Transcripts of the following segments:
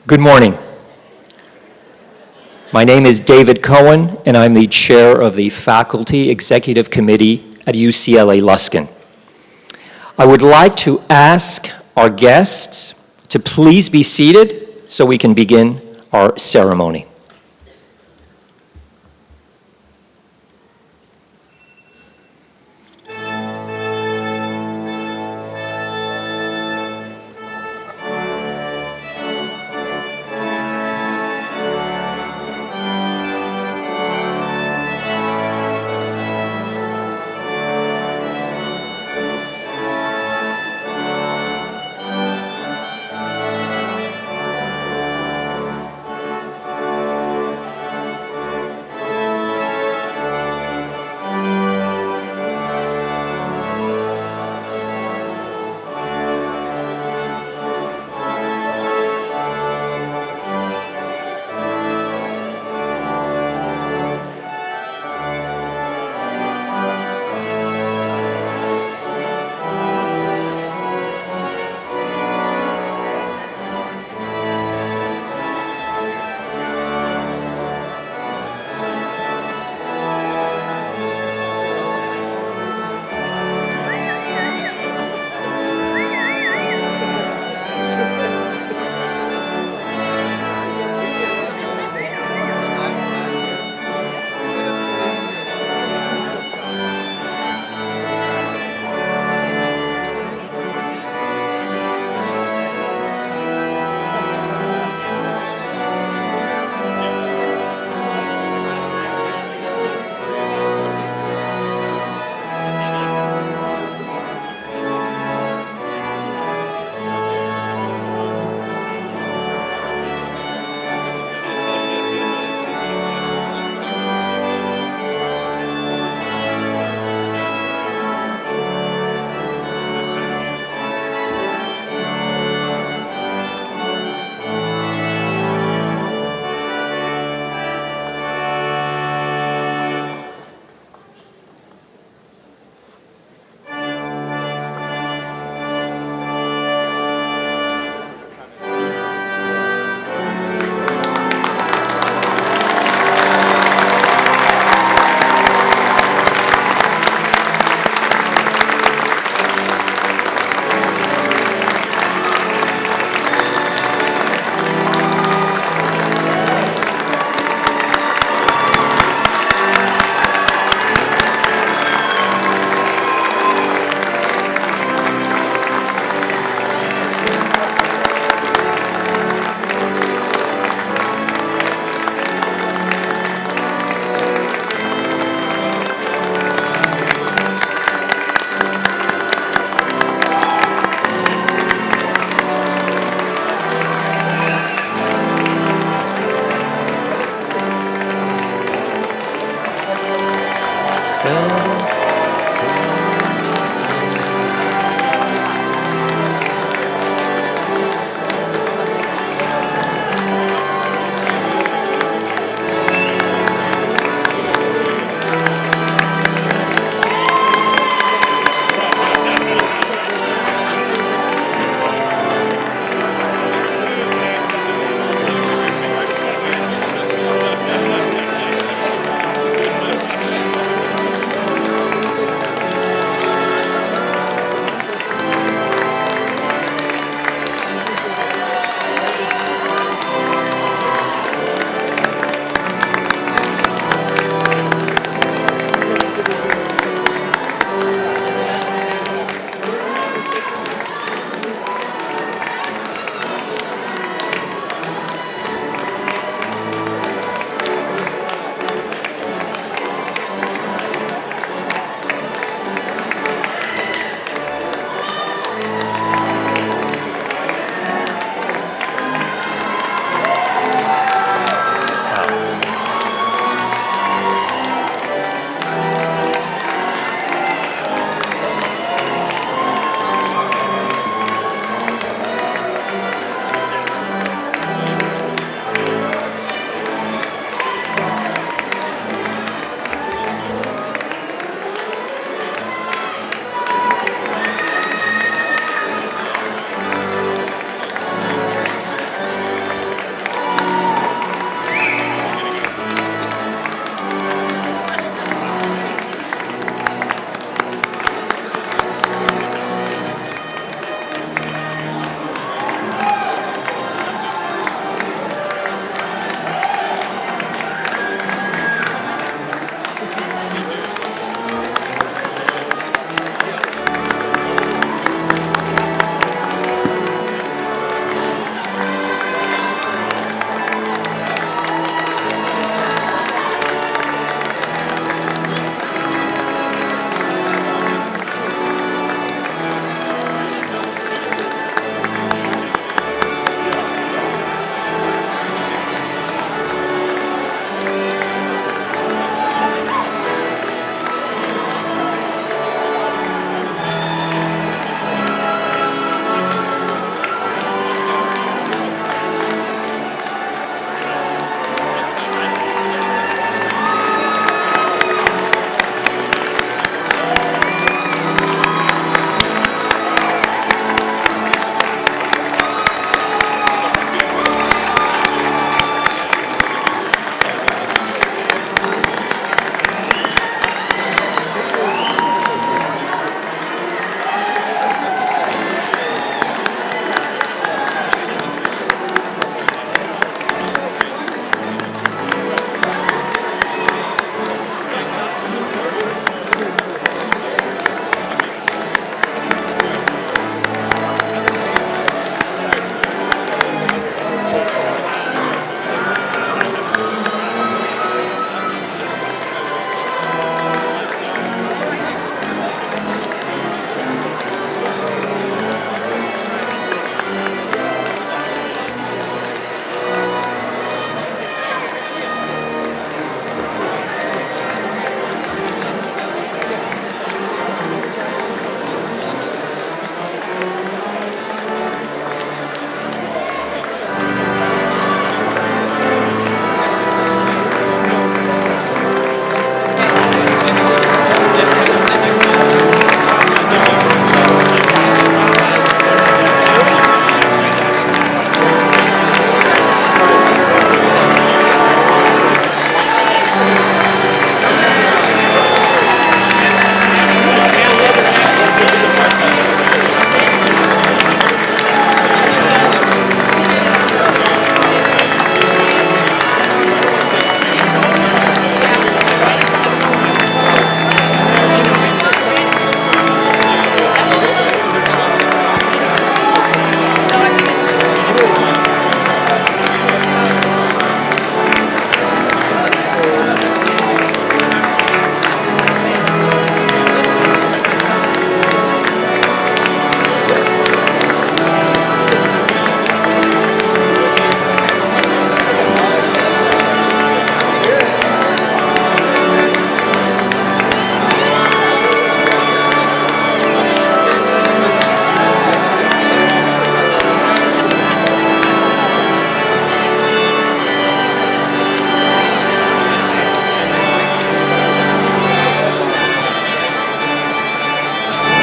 Good morning. My name is David Cohen, and I'm the chair of the Faculty Executive Committee at UCLA Luskin. I would like to ask our guests to please be seated so we can begin our ceremony.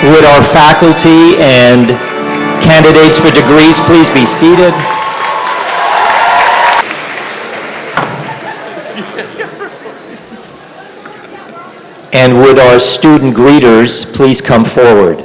Would our faculty and candidates for degrees please be seated? And would our student greeters please come forward?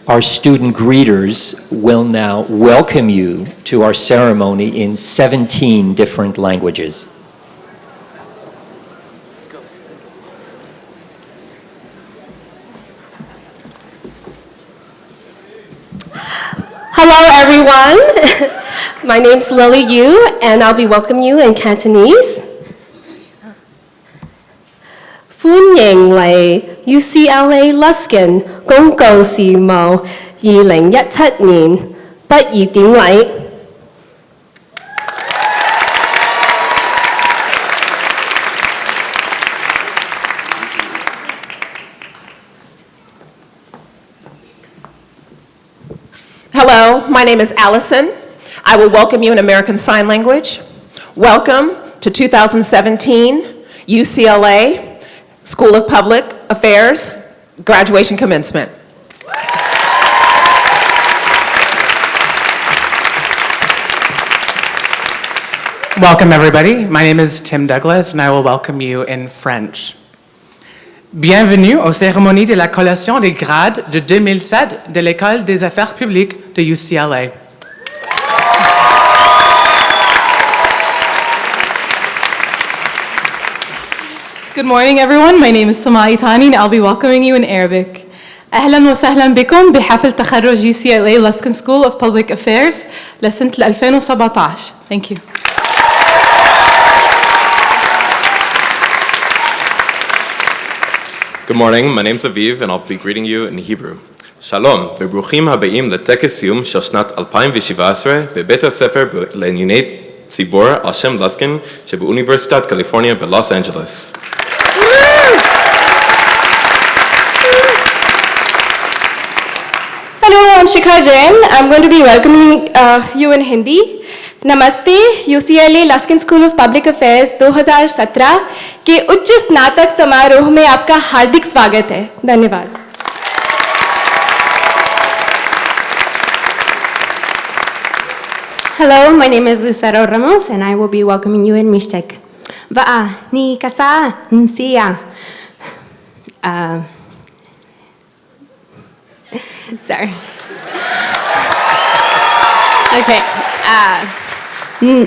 Our student greeters will now welcome you to our ceremony in 17 different languages. Hello everyone, my name's Lily Yu and I'll be welcoming you in Cantonese. 歡迎嚟 UCLA Luskin 公告事務2017年畢業典禮。Hello, my name is Allison. I will welcome you in American Sign Language. Welcome to 2017 UCLA School of Public Affairs Graduation Commencement. Welcome everybody. My name is Tim Douglas and I will welcome you in French. Bienvenue aux cérémonies de la collation des grades de 2007 de l'École des Affaires publiques de UCLA. Good morning everyone. My name is Samai Tani and I'll be welcoming you in Arabic. أهلا وسهلا بكم بحفل تخرج UCLA Luskin School of Public Affairs لسنة 2017. Thank you. Good morning, my name's Aviv and I'll be greeting you in Hebrew. שלום וברוכים הבאים לטקס סיום של שנת 2017 בבית הספר לענייני ציבור על שם לסקין שבאוניברסיטת קליפורניה בלוס אנג'לס. Hello, I'm Shikha Jain. I'm going to be welcoming you in Hindi. नमस्ते, UCLA Luskin School of Public Affairs 2017 के उच्च स्नातक समारोह में आपका हार्दिक स्वागत है। धन्यवाद। Hello, my name is Lucero Ramos and I will be welcoming you in Mixtec. Va'a ni kasa nsia. Sorry. Okay.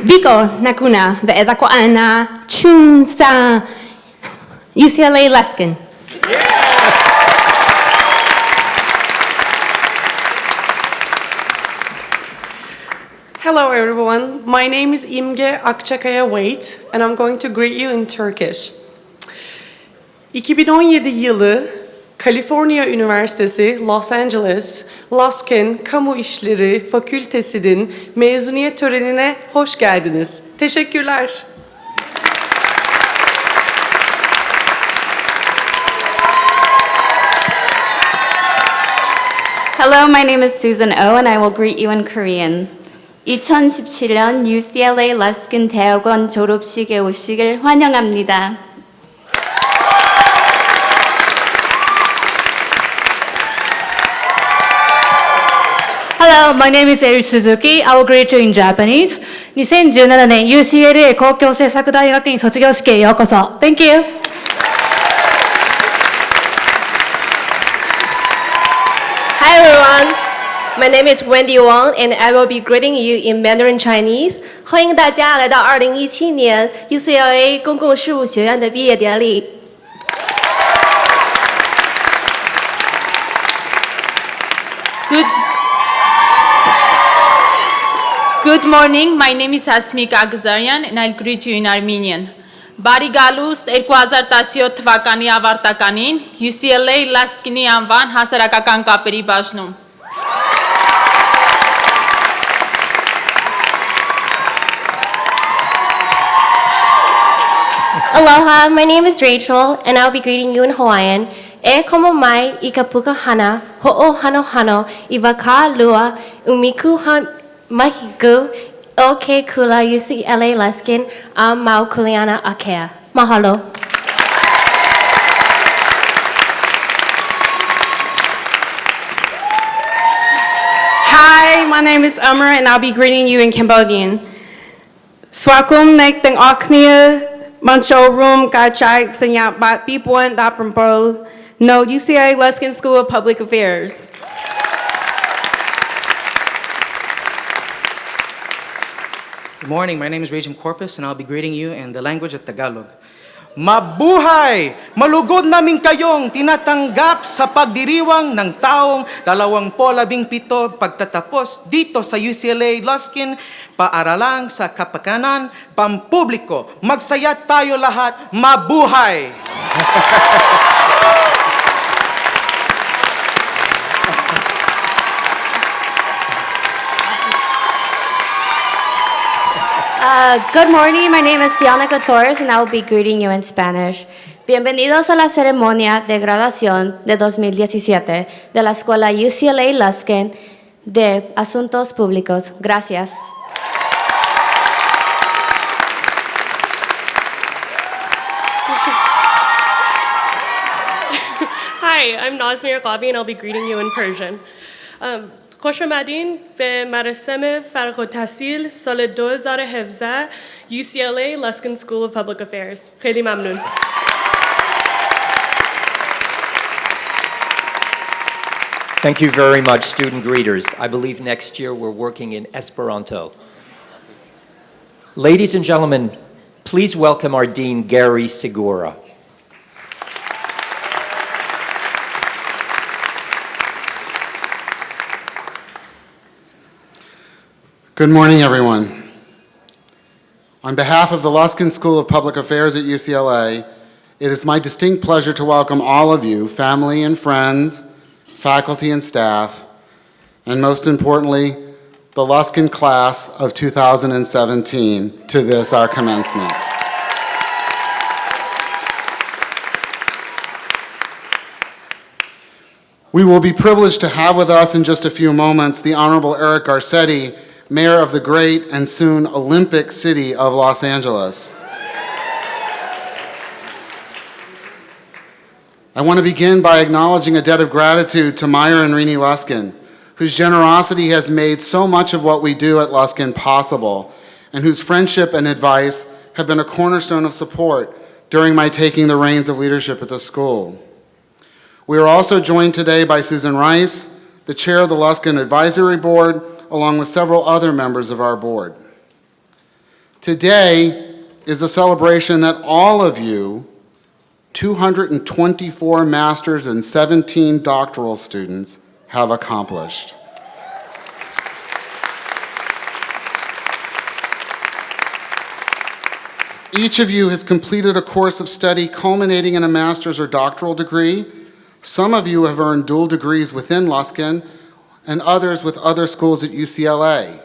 Biko nakuna ve'eda ko ana chun sa UCLA Luskin. Hello everyone, my name is İmge Akçakaya-Wait and I'm going to greet you in Turkish. 2017 yılı Kaliforniya Üniversitesi Los Angeles Luskin Kamu İşleri Fakültesi'nin mezuniyet törenine hoş geldiniz. Teşekkürler. Hello, my name is Susan Oh and I will greet you in Korean. 2017년 UCLA Luskin 대학원 졸업식에 오시길 환영합니다. Hello, my name is Eri Suzuki. I will greet you in Japanese. 2017年 UCLA 公共政策大学院卒業式へようこそ。Thank you. Hi everyone. My name is Wendy Wang, and I will be greeting you in Mandarin Chinese. 欢迎大家来到2017年 UCLA 公共事务学院的毕业典礼。Good morning. My name is Asmik Agazarian, and I'll greet you in Armenian. Բարի գալուստ 2017 թվականի ավարտականին UCLA Luskin-ի անվան հասարակական կապերի բաժնում։ Aloha, my name is Rachel, and I'll be greeting you in Hawaiian. E como mai I kapuka hana, ho'o hano hano, I waka lua, umiku mahiku, o ke kula UCLA Luskin, mau kuleana akea. Mahalo. Hi, my name is Umar, and I'll be greeting you in Cambodian. Swakum nek teng aknia, mancho room kachai senyap bat pipuan da prompol. No, UCLA Luskin School of Public Affairs. Good morning, my name is Rachel Corpus, and I'll be greeting you in the language of Tagalog. Mabuhay! Malugod namin kayong tinatanggap sa pagdiriwang ng taong 2017 pagtatapos dito sa UCLA Luskin, paaralang sa kapakanan, pampubliko. Magsaya tayo lahat, mabuhay! Good morning, my name is Diana Torres and I will be greeting you in Spanish. Bienvenidos a la ceremonia de graduación de 2017 de la Escuela UCLA Luskin de Asuntos Públicos. Gracias. Hi, I'm Nazmir Qabi and I'll be greeting you in Persian. خوش آمدین به مراسم فارغ التحصیل سال 2017 UCLA Luskin School of Public Affairs. خیلی ممنون. Thank you very much, student greeters. I believe next year we're working in Esperanto. Ladies and gentlemen, please welcome our Dean, Gary Segura. Good morning, everyone. On behalf of the Luskin School of Public Affairs at UCLA, it is my distinct pleasure to welcome all of you, family and friends, faculty and staff, and most importantly, the Luskin class of 2017 to this, our commencement. We will be privileged to have with us in just a few moments the Honorable Eric Garcetti, Mayor of the great and soon Olympic city of Los Angeles. I want to begin by acknowledging a debt of gratitude to Meyer and Rini Luskin, whose generosity has made so much of what we do at Luskin possible, and whose friendship and advice have been a cornerstone of support during my taking the reins of leadership at the school. We are also joined today by Susan Rice, the chair of the Luskin Advisory Board, along with several other members of our board. Today is a celebration that all of you, 224 master's and 17 doctoral students, have accomplished. Each of you has completed a course of study culminating in a master's or doctoral degree. Some of you have earned dual degrees within Luskin, and others with other schools at UCLA.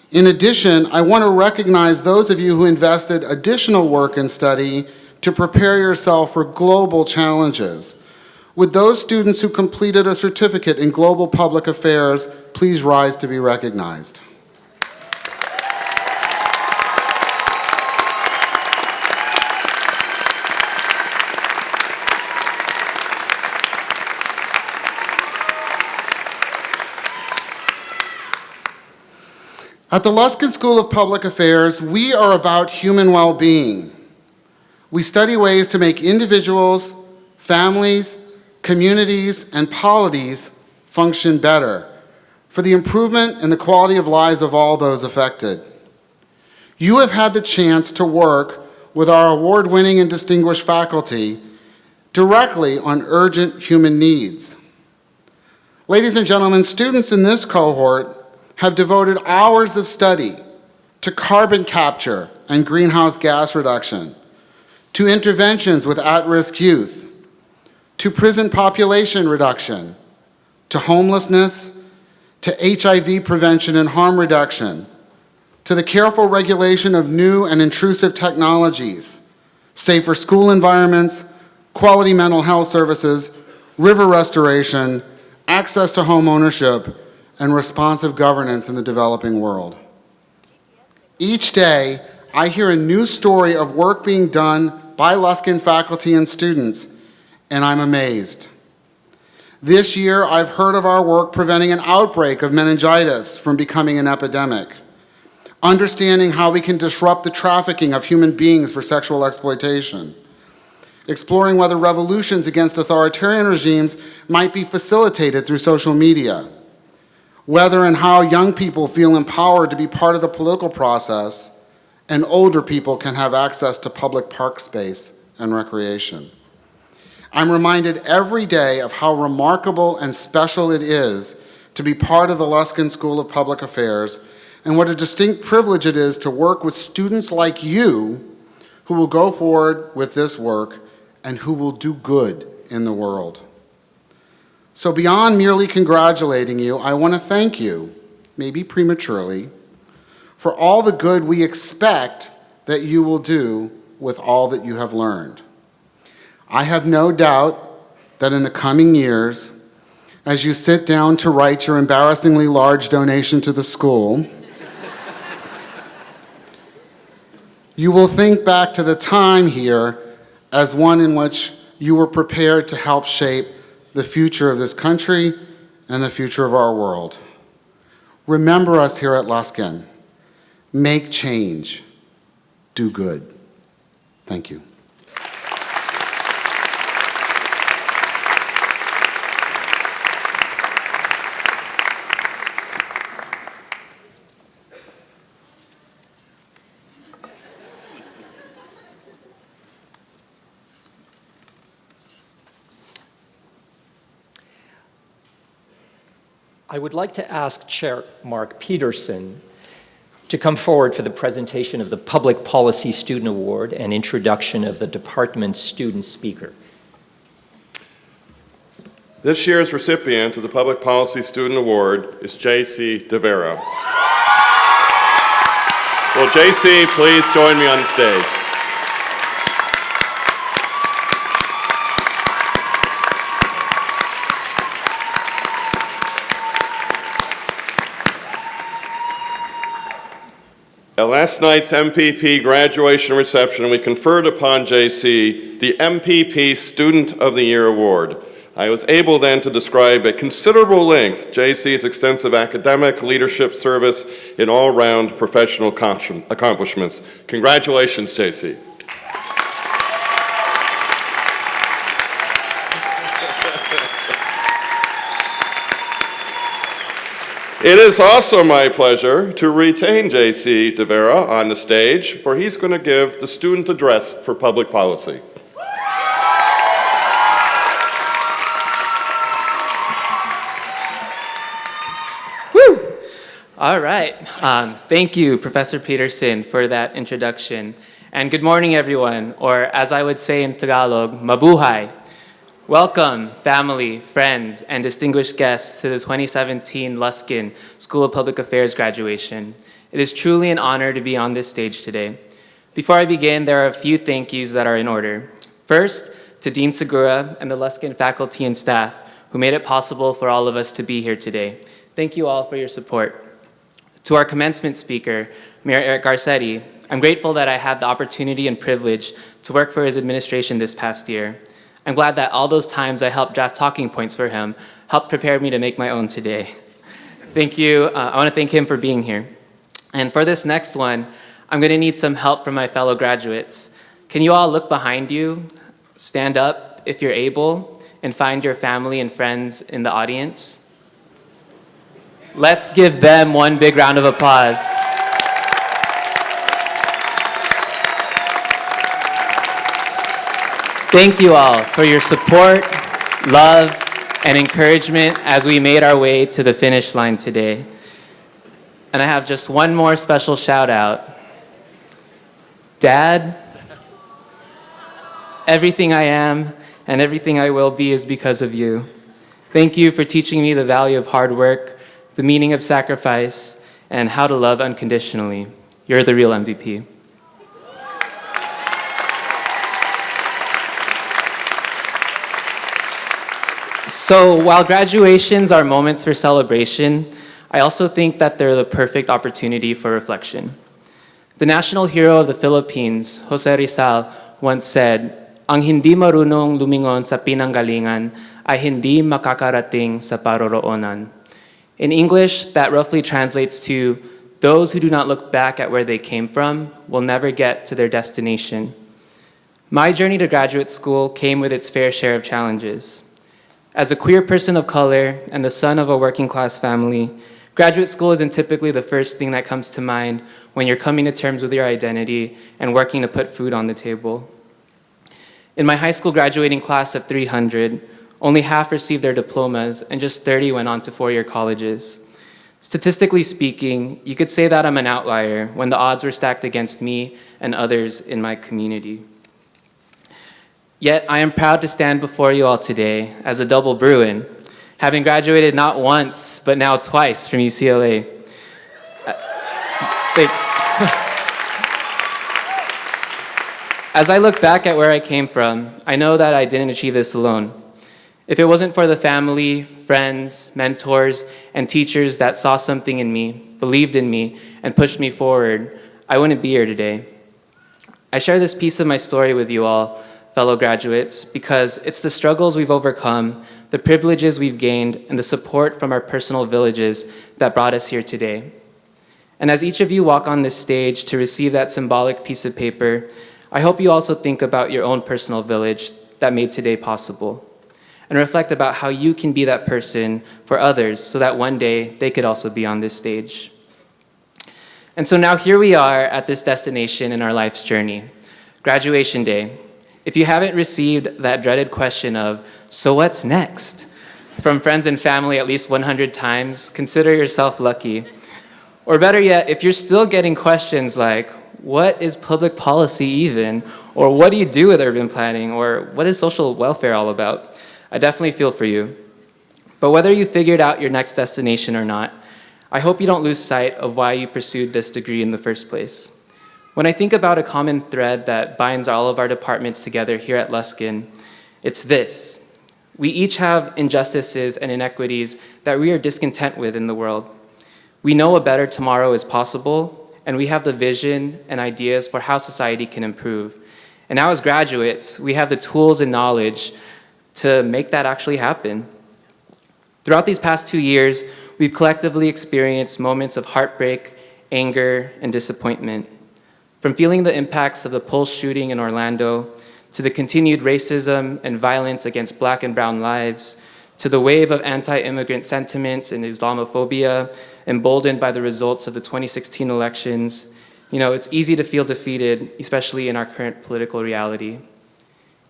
In addition, I want to recognize those of you who invested additional work and study to prepare yourself for global challenges. Would those students who completed a certificate in global public affairs please rise to be recognized? At the Luskin School of Public Affairs, we are about human well-being. We study ways to make individuals, families, communities, and polities function better. for the improvement in the quality of lives of all those affected. You have had the chance to work with our award-winning and distinguished faculty directly on urgent human needs. Ladies and gentlemen, students in this cohort have devoted hours of study to carbon capture and greenhouse gas reduction, to interventions with at-risk youth, to prison population reduction, to homelessness, to HIV prevention and harm reduction, to the careful regulation of new and intrusive technologies, safer school environments, quality mental health services, river restoration, access to home ownership, and responsive governance in the developing world. Each day, I hear a new story of work being done by Luskin faculty and students, and I'm amazed. This year, I've heard of our work preventing an outbreak of meningitis from becoming an epidemic, understanding how we can disrupt the trafficking of human beings for sexual exploitation, exploring whether revolutions against authoritarian regimes might be facilitated through social media, whether and how young people feel empowered to be part of the political process, and older people can have access to public park space and recreation. I'm reminded every day of how remarkable and special it is to be part of the Luskin School of Public Affairs, and what a distinct privilege it is to work with students like you who will go forward with this work and who will do good in the world. So beyond merely congratulating you, I want to thank you, maybe prematurely, for all the good we expect that you will do with all that you have learned. I have no doubt that in the coming years, as you sit down to write your embarrassingly large donation to the school, you will think back to the time here as one in which you were prepared to help shape the future of this country and the future of our world. Remember us here at Luskin. Make change. Do good. Thank you. I would like to ask Chair Mark Peterson to come forward for the presentation of the Public Policy Student Award and introduction of the department's student speaker. This year's recipient of the Public Policy Student Award is J.C. DeVera. Will J.C. please join me on the stage? At last night's MPP graduation reception, we conferred upon JC the MPP Student of the Year Award. I was able then to describe at considerable length JC's extensive academic leadership service in all-round professional accomplishments. Congratulations, JC. It is also my pleasure to retain J.C. DeVera on the stage, for he's going to give the student address for public policy. Woo! All right. Thank you, Professor Peterson, for that introduction. And good morning, everyone, or as I would say in Tagalog, mabuhay. Welcome, family, friends, and distinguished guests to the 2017 Luskin School of Public Affairs graduation. It is truly an honor to be on this stage today. Before I begin, there are a few thank yous that are in order. First, to Dean Segura and the Luskin faculty and staff who made it possible for all of us to be here today. Thank you all for your support. To our commencement speaker, Mayor Eric Garcetti, I'm grateful that I had the opportunity and privilege to work for his administration this past year. I'm glad that all those times I helped draft talking points for him helped prepare me to make my own today. Thank you. I want to thank him for being here. And for this next one, I'm going to need some help from my fellow graduates. Can you all look behind you, stand up if you're able, and find your family and friends in the audience? Let's give them one big round of applause. Thank you all for your support, love, and encouragement as we made our way to the finish line today. And I have just one more special shout out. Dad, everything I am and everything I will be is because of you. Thank you for teaching me the value of hard work, the meaning of sacrifice, and how to love unconditionally. You're the real MVP. So while graduations are moments for celebration, I also think that they're the perfect opportunity for reflection. The national hero of the Philippines, Jose Rizal, once said, "Ang hindi marunong lumingon sa pinanggalingan ay hindi makakarating sa paroroonan." In English, that roughly translates to, "Those who do not look back at where they came from will never get to their destination." My journey to graduate school came with its fair share of challenges. As a queer person of color and the son of a working class family, graduate school isn't typically the first thing that comes to mind when you're coming to terms with your identity and working to put food on the table. In my high school graduating class of 300, only half received their diplomas and just 30 went on to four-year colleges. Statistically speaking, you could say that I'm an outlier when the odds were stacked against me and others in my community. Yet I am proud to stand before you all today as a double Bruin, having graduated not once, but now twice from UCLA. Thanks. As I look back at where I came from, I know that I didn't achieve this alone. If it wasn't for the family, friends, mentors, and teachers that saw something in me, believed in me, and pushed me forward, I wouldn't be here today. I share this piece of my story with you all, fellow graduates, because it's the struggles we've overcome, the privileges we've gained, and the support from our personal villages that brought us here today. And as each of you walk on this stage to receive that symbolic piece of paper, I hope you also think about your own personal village that made today possible, and reflect about how you can be that person for others so that one day they could also be on this stage. And so now here we are at this destination in our life's journey, graduation day. If you haven't received that dreaded question of, "So what's next?" from friends and family at least 100 times, consider yourself lucky. Or better yet, if you're still getting questions like, "What is public policy even?" or "What do you do with urban planning?" or "What is social welfare all about?" I definitely feel for you. But whether you figured out your next destination or not, I hope you don't lose sight of why you pursued this degree in the first place. When I think about a common thread that binds all of our departments together here at Luskin, it's this. We each have injustices and inequities that we are discontent with in the world. We know a better tomorrow is possible, and we have the vision and ideas for how society can improve. And now as graduates, we have the tools and knowledge to make that actually happen. Throughout these past 2 years, we've collectively experienced moments of heartbreak, anger, and disappointment. From feeling the impacts of the Pulse shooting in Orlando, to the continued racism and violence against Black and brown lives, to the wave of anti-immigrant sentiments and Islamophobia emboldened by the results of the 2016 elections, it's easy to feel defeated, especially in our current political reality.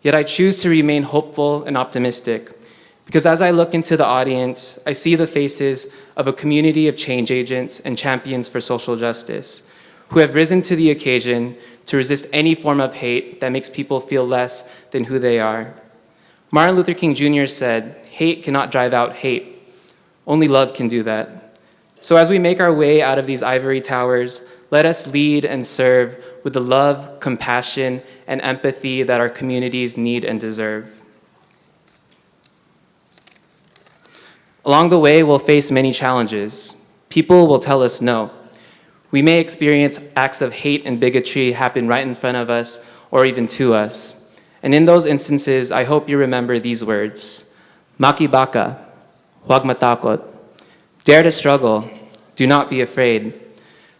Yet I choose to remain hopeful and optimistic, because as I look into the audience, I see the faces of a community of change agents and champions for social justice, who have risen to the occasion to resist any form of hate that makes people feel less than who they are. Martin Luther King Jr. said, "Hate cannot drive out hate. Only love can do that." So as we make our way out of these ivory towers, let us lead and serve with the love, compassion, and empathy that our communities need and deserve. Along the way, we'll face many challenges. People will tell us no. We may experience acts of hate and bigotry happen right in front of us or even to us. And in those instances, I hope you remember these words. Makibaka, huwag matakot. Dare to struggle, do not be afraid.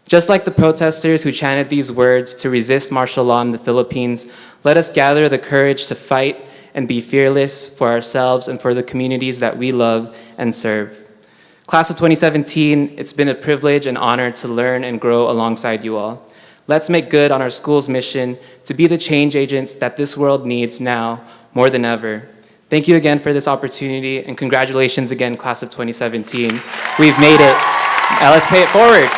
Just like the protesters who chanted these words to resist martial law in the Philippines, let us gather the courage to fight and be fearless for ourselves and for the communities that we love and serve. Class of 2017, it's been a privilege and honor to learn and grow alongside you all. Let's make good on our school's mission to be the change agents that this world needs now more than ever. Thank you again for this opportunity, and congratulations again, Class of 2017. We've made it. Now let's pay it forward.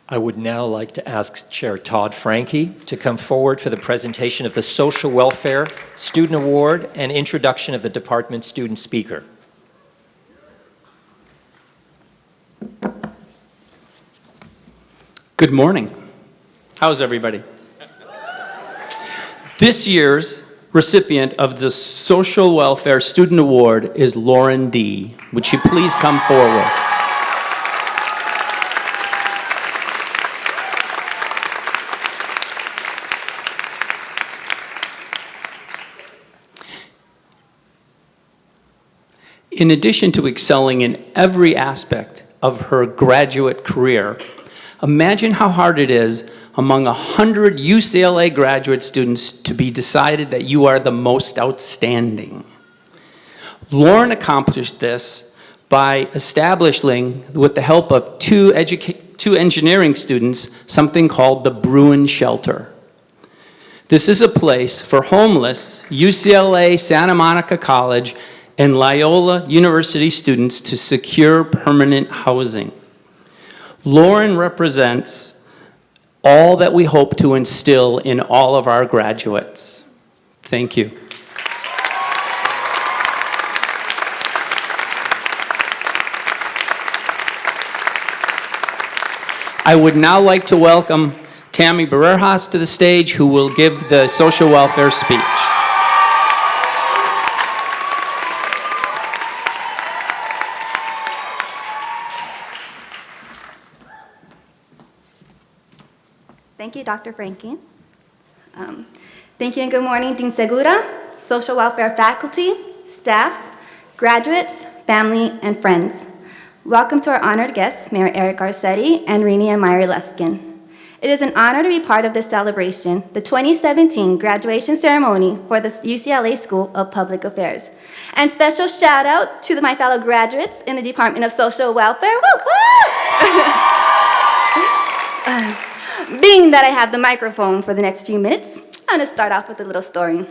I would now like to ask Chair Todd Franke to come forward for the presentation of the Social Welfare Student Award and introduction of the department student speaker. Good morning. How's everybody? This year's recipient of the Social Welfare Student Award is Lauren D. Would she please come forward? In addition to excelling in every aspect of her graduate career, imagine how hard it is among 100 UCLA graduate students to be decided that you are the most outstanding. Lauren accomplished this by establishing, with the help of two engineering students, something called the Bruin Shelter. This is a place for homeless UCLA Santa Monica College and Loyola University students to secure permanent housing. Lauren represents all that we hope to instill in all of our graduates. Thank you. I would now like to welcome Tammy Barreras to the stage, who will give the social welfare speech. Thank you, Dr. Franke. Thank you and good morning, Dean Segura, social welfare faculty, staff, graduates, family, and friends. Welcome to our honored guests, Mayor Eric Garcetti and Rini and Myra Luskin. It is an honor to be part of this celebration, the 2017 graduation ceremony for the UCLA School of Public Affairs. And special shout out to my fellow graduates in the Department of Social Welfare. Woo, woo! Being that I have the microphone for the next few minutes, I'm going to start off with a little story.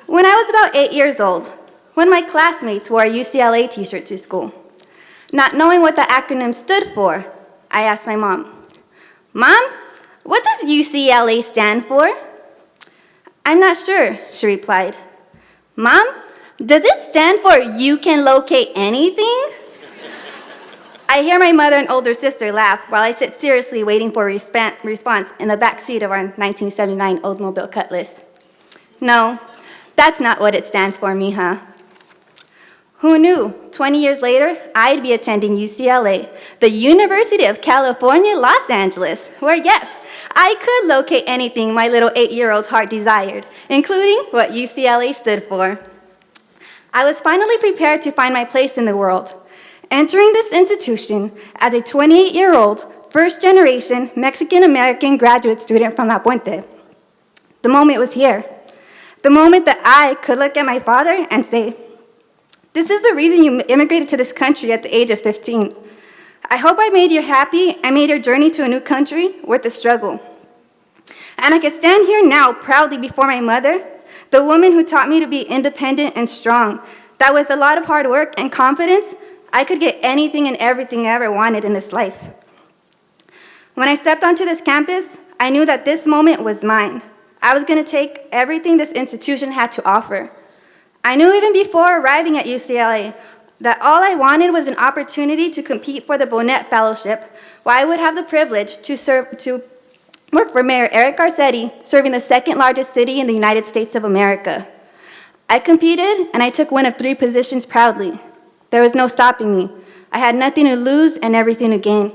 When I was about 8 years old, one of my classmates wore a UCLA t-shirt to school. Not knowing what the acronym stood for, I asked my mom, "Mom, what does UCLA stand for?" "I'm not sure," she replied. "Mom, does it stand for you can locate anything?" I hear my mother and older sister laugh while I sit seriously waiting for a response in the back seat of our 1979 Oldsmobile Cutlass. No, that's not what it stands for, mija. Who knew 20 years later I'd be attending UCLA, the University of California, Los Angeles, where yes, I could locate anything my little 8-year-old heart desired, including what UCLA stood for. I was finally prepared to find my place in the world, entering this institution as a 28-year-old, first-generation Mexican-American graduate student from La Puente. The moment was here. The moment that I could look at my father and say, "This is the reason you immigrated to this country at the age of 15. I hope I made you happy and made your journey to a new country worth the struggle." And I can stand here now proudly before my mother, the woman who taught me to be independent and strong, that with a lot of hard work and confidence, I could get anything and everything I ever wanted in this life. When I stepped onto this campus, I knew that this moment was mine. I was going to take everything this institution had to offer. I knew even before arriving at UCLA that all I wanted was an opportunity to compete for the Bonet Fellowship, where I would have the privilege to work for Mayor Eric Garcetti, serving the second largest city in the United States of America. I competed and I took one of 3 positions proudly. There was no stopping me. I had nothing to lose and everything to gain.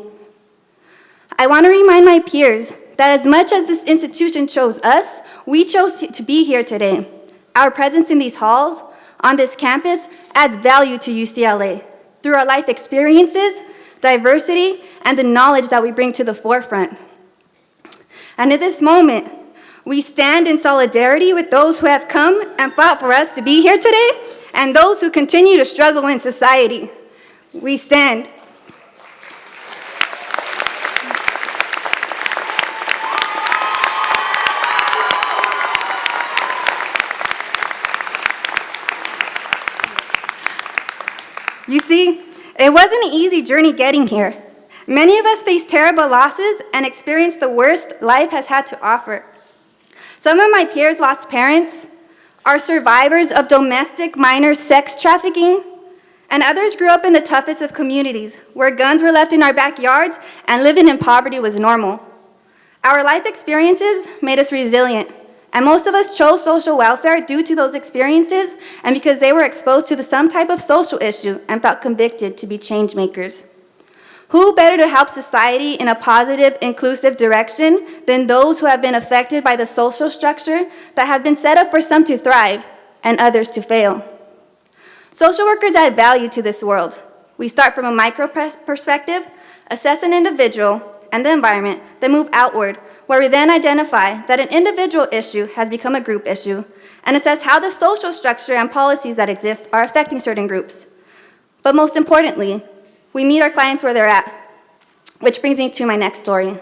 I want to remind my peers that as much as this institution chose us, we chose to be here today. Our presence in these halls, on this campus adds value to UCLA through our life experiences, diversity, and the knowledge that we bring to the forefront. And at this moment, we stand in solidarity with those who have come and fought for us to be here today, and those who continue to struggle in society. We stand. You see, it wasn't an easy journey getting here. Many of us faced terrible losses and experienced the worst life has had to offer. Some of my peers lost parents, are survivors of domestic minor sex trafficking, and others grew up in the toughest of communities where guns were left in our backyards and living in poverty was normal. Our life experiences made us resilient, and most of us chose social welfare due to those experiences and because they were exposed to some type of social issue and felt convicted to be change makers. Who better to help society in a positive, inclusive direction than those who have been affected by the social structure that have been set up for some to thrive and others to fail? Social workers add value to this world. We start from a micro perspective, assess an individual and the environment, then move outward, where we then identify that an individual issue has become a group issue and assess how the social structure and policies that exist are affecting certain groups. But most importantly, we meet our clients where they're at, which brings me to my next story.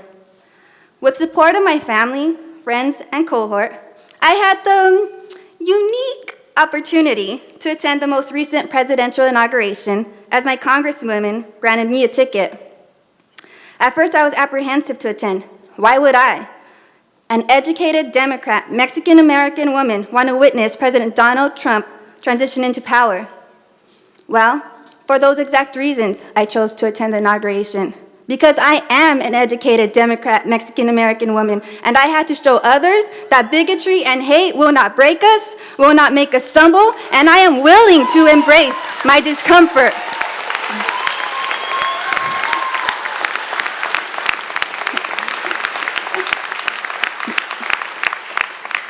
With support of my family, friends, and cohort, I had the unique opportunity to attend the most recent presidential inauguration as my congresswoman granted me a ticket. At first, I was apprehensive to attend. Why would I, an educated Democrat, Mexican-American woman, want to witness President Donald Trump transition into power? Well, for those exact reasons, I chose to attend the inauguration. Because I am an educated Democrat, Mexican-American woman, and I had to show others that bigotry and hate will not break us, will not make us stumble, and I am willing to embrace my discomfort.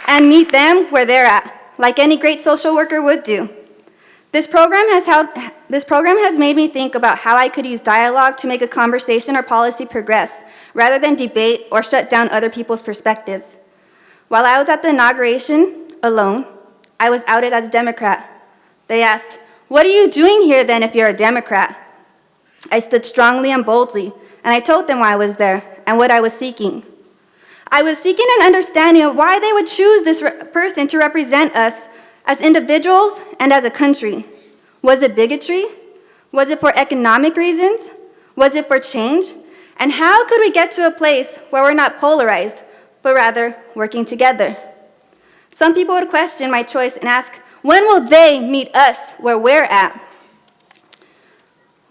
And meet them where they're at, like any great social worker would do. This program has made me think about how I could use dialogue to make a conversation or policy progress, rather than debate or shut down other people's perspectives. While I was at the inauguration, alone, I was outed as a Democrat. They asked, "What are you doing here then if you're a Democrat?" I stood strongly and boldly, and I told them why I was there and what I was seeking. I was seeking an understanding of why they would choose this person to represent us as individuals and as a country. Was it bigotry? Was it for economic reasons? Was it for change? And how could we get to a place where we're not polarized, but rather working together? Some people would question my choice and ask, when will they meet us where we're at?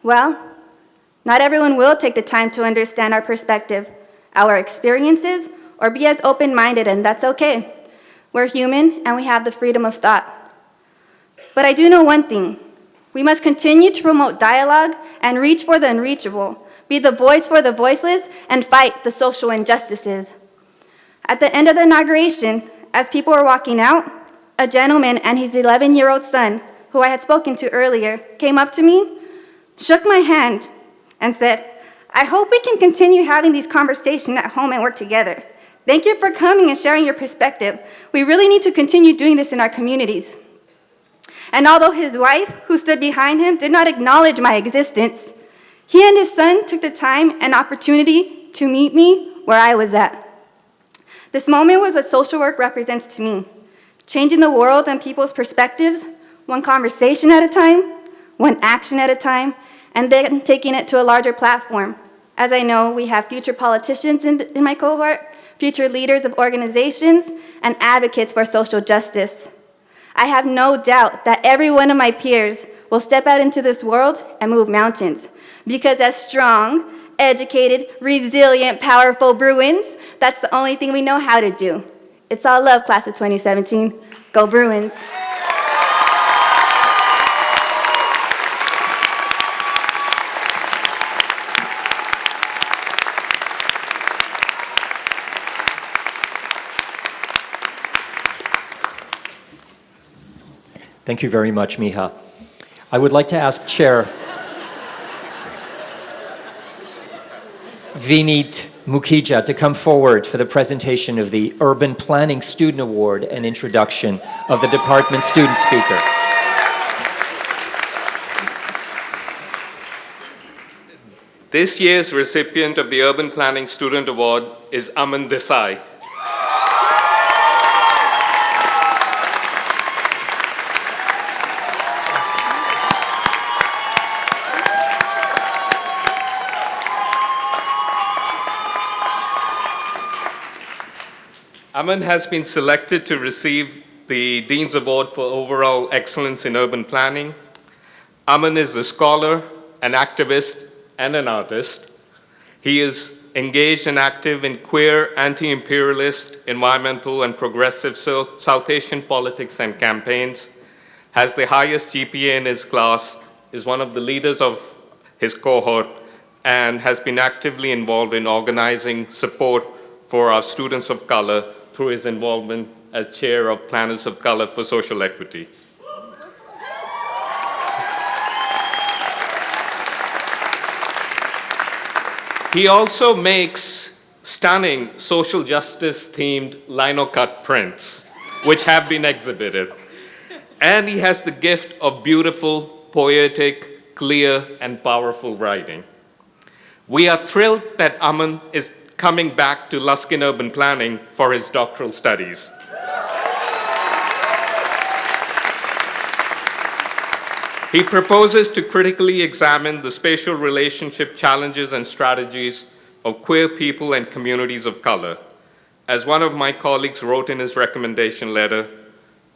Well, not everyone will take the time to understand our perspective, our experiences, or be as open-minded, and that's okay. We're human, and we have the freedom of thought. But I do know one thing. We must continue to promote dialogue and reach for the unreachable, be the voice for the voiceless, and fight the social injustices. At the end of the inauguration, as people were walking out, a gentleman and his 11-year-old son, who I had spoken to earlier, came up to me, shook my hand, and said, "I hope we can continue having these conversations at home and work together. Thank you for coming and sharing your perspective. We really need to continue doing this in our communities." And although his wife, who stood behind him, did not acknowledge my existence, he and his son took the time and opportunity to meet me where I was at. This moment was what social work represents to me, changing the world and people's perspectives, one conversation at a time, one action at a time, and then taking it to a larger platform. As I know, we have future politicians in my cohort, future leaders of organizations, and advocates for social justice. I have no doubt that every one of my peers will step out into this world and move mountains, because as strong, educated, resilient, powerful Bruins, that's the only thing we know how to do. It's all love, class of 2017. Go Bruins. Thank you very much, Miha. I would like to ask Chair Vinit Mukhija to come forward for the presentation of the Urban Planning Student Award and introduction of the department student speaker. This year's recipient of the Urban Planning Student Award is Aman Desai. Aman has been selected to receive the Dean's Award for Overall Excellence in Urban Planning. Aman is a scholar, an activist, and an artist. He is engaged and active in queer, anti-imperialist, environmental, and progressive South Asian politics and campaigns, has the highest GPA in his class, is one of the leaders of his cohort, and has been actively involved in organizing support for our students of color through his involvement as chair of Planners of Color for Social Equity. He also makes stunning social justice-themed lino-cut prints, which have been exhibited. And he has the gift of beautiful, poetic, clear, and powerful writing. We are thrilled that Aman is coming back to Luskin Urban Planning for his doctoral studies. He proposes to critically examine the spatial relationship challenges and strategies of queer people and communities of color. As one of my colleagues wrote in his recommendation letter,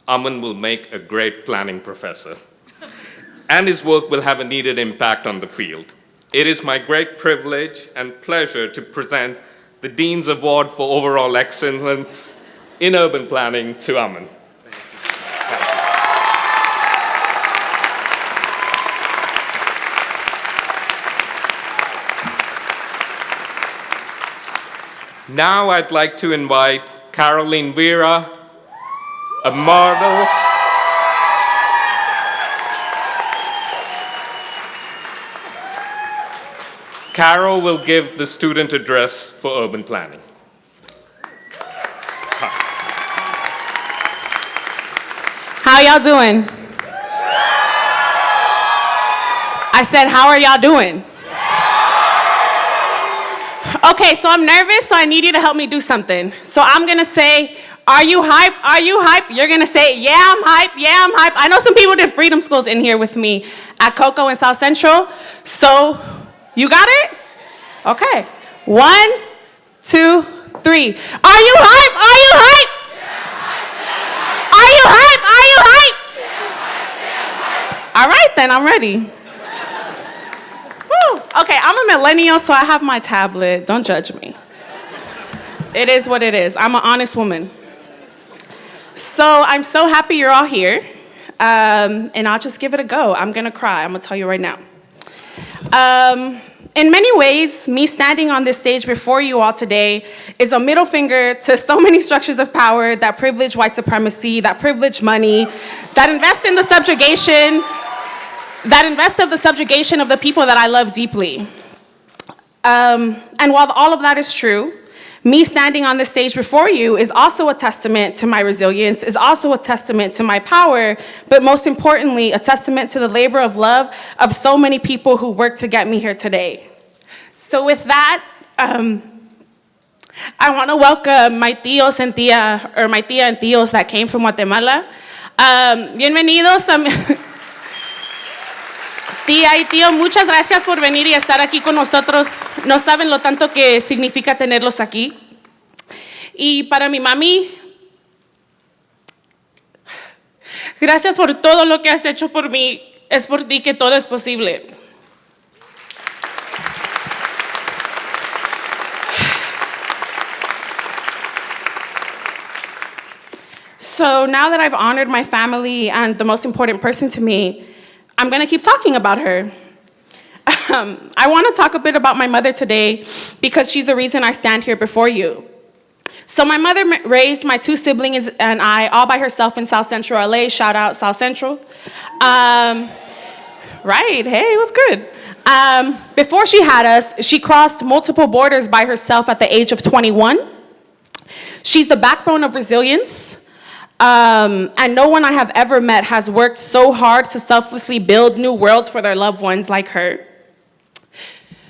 Aman will make a great planning professor, and his work will have a needed impact on the field. It is my great privilege and pleasure to present the Dean's Award for Overall Excellence in Urban Planning to Aman. Now I'd like to invite Caroline Vera, a model, Carol will give the student address for urban planning. How y'all doing? I said, how are y'all doing? Okay, so I'm nervous, so I need you to help me do something. So I'm gonna say, are you hype? Are you hype? You're gonna say, yeah, I'm hype, yeah, I'm hype. I know some people did freedom schools in here with me at Cocoa in South Central. So, you got it? Okay. 1, 2, 3. Are you hype? Are you hype? Are you hype? Are you hype? All right, then, I'm ready. Woo. Okay, I'm a millennial, so I have my tablet. Don't judge me. It is what it is. I'm an honest woman. So I'm so happy you're all here, and I'll just give it a go. I'm gonna cry, I'm gonna tell you right now. In many ways, me standing on this stage before you all today is a middle finger to so many structures of power that privilege white supremacy, that privilege money, that invest in the subjugation, of the people that I love deeply. And while all of that is true, me standing on this stage before you is also a testament to my resilience, is also a testament to my power, but most importantly, a testament to the labor of love of so many people who worked to get me here today. So with that, I want to welcome my tíos and tía, or my tía and tíos that came from Guatemala. Bienvenidos a tía y tío, muchas gracias por venir y estar aquí con nosotros. No saben lo tanto que significa tenerlos aquí. Y para mi mami, gracias por todo lo que has hecho por mí. Es por ti que todo es posible. So now that I've honored my family and the most important person to me, I'm going to keep talking about her. I want to talk a bit about my mother today because she's the reason I stand here before you. So my mother raised my two siblings and I all by herself in South Central LA. Shout out South Central. Right, hey, it was good. Before she had us, she crossed multiple borders by herself at the age of 21. She's the backbone of resilience. And no one I have ever met has worked so hard to selflessly build new worlds for their loved ones like her.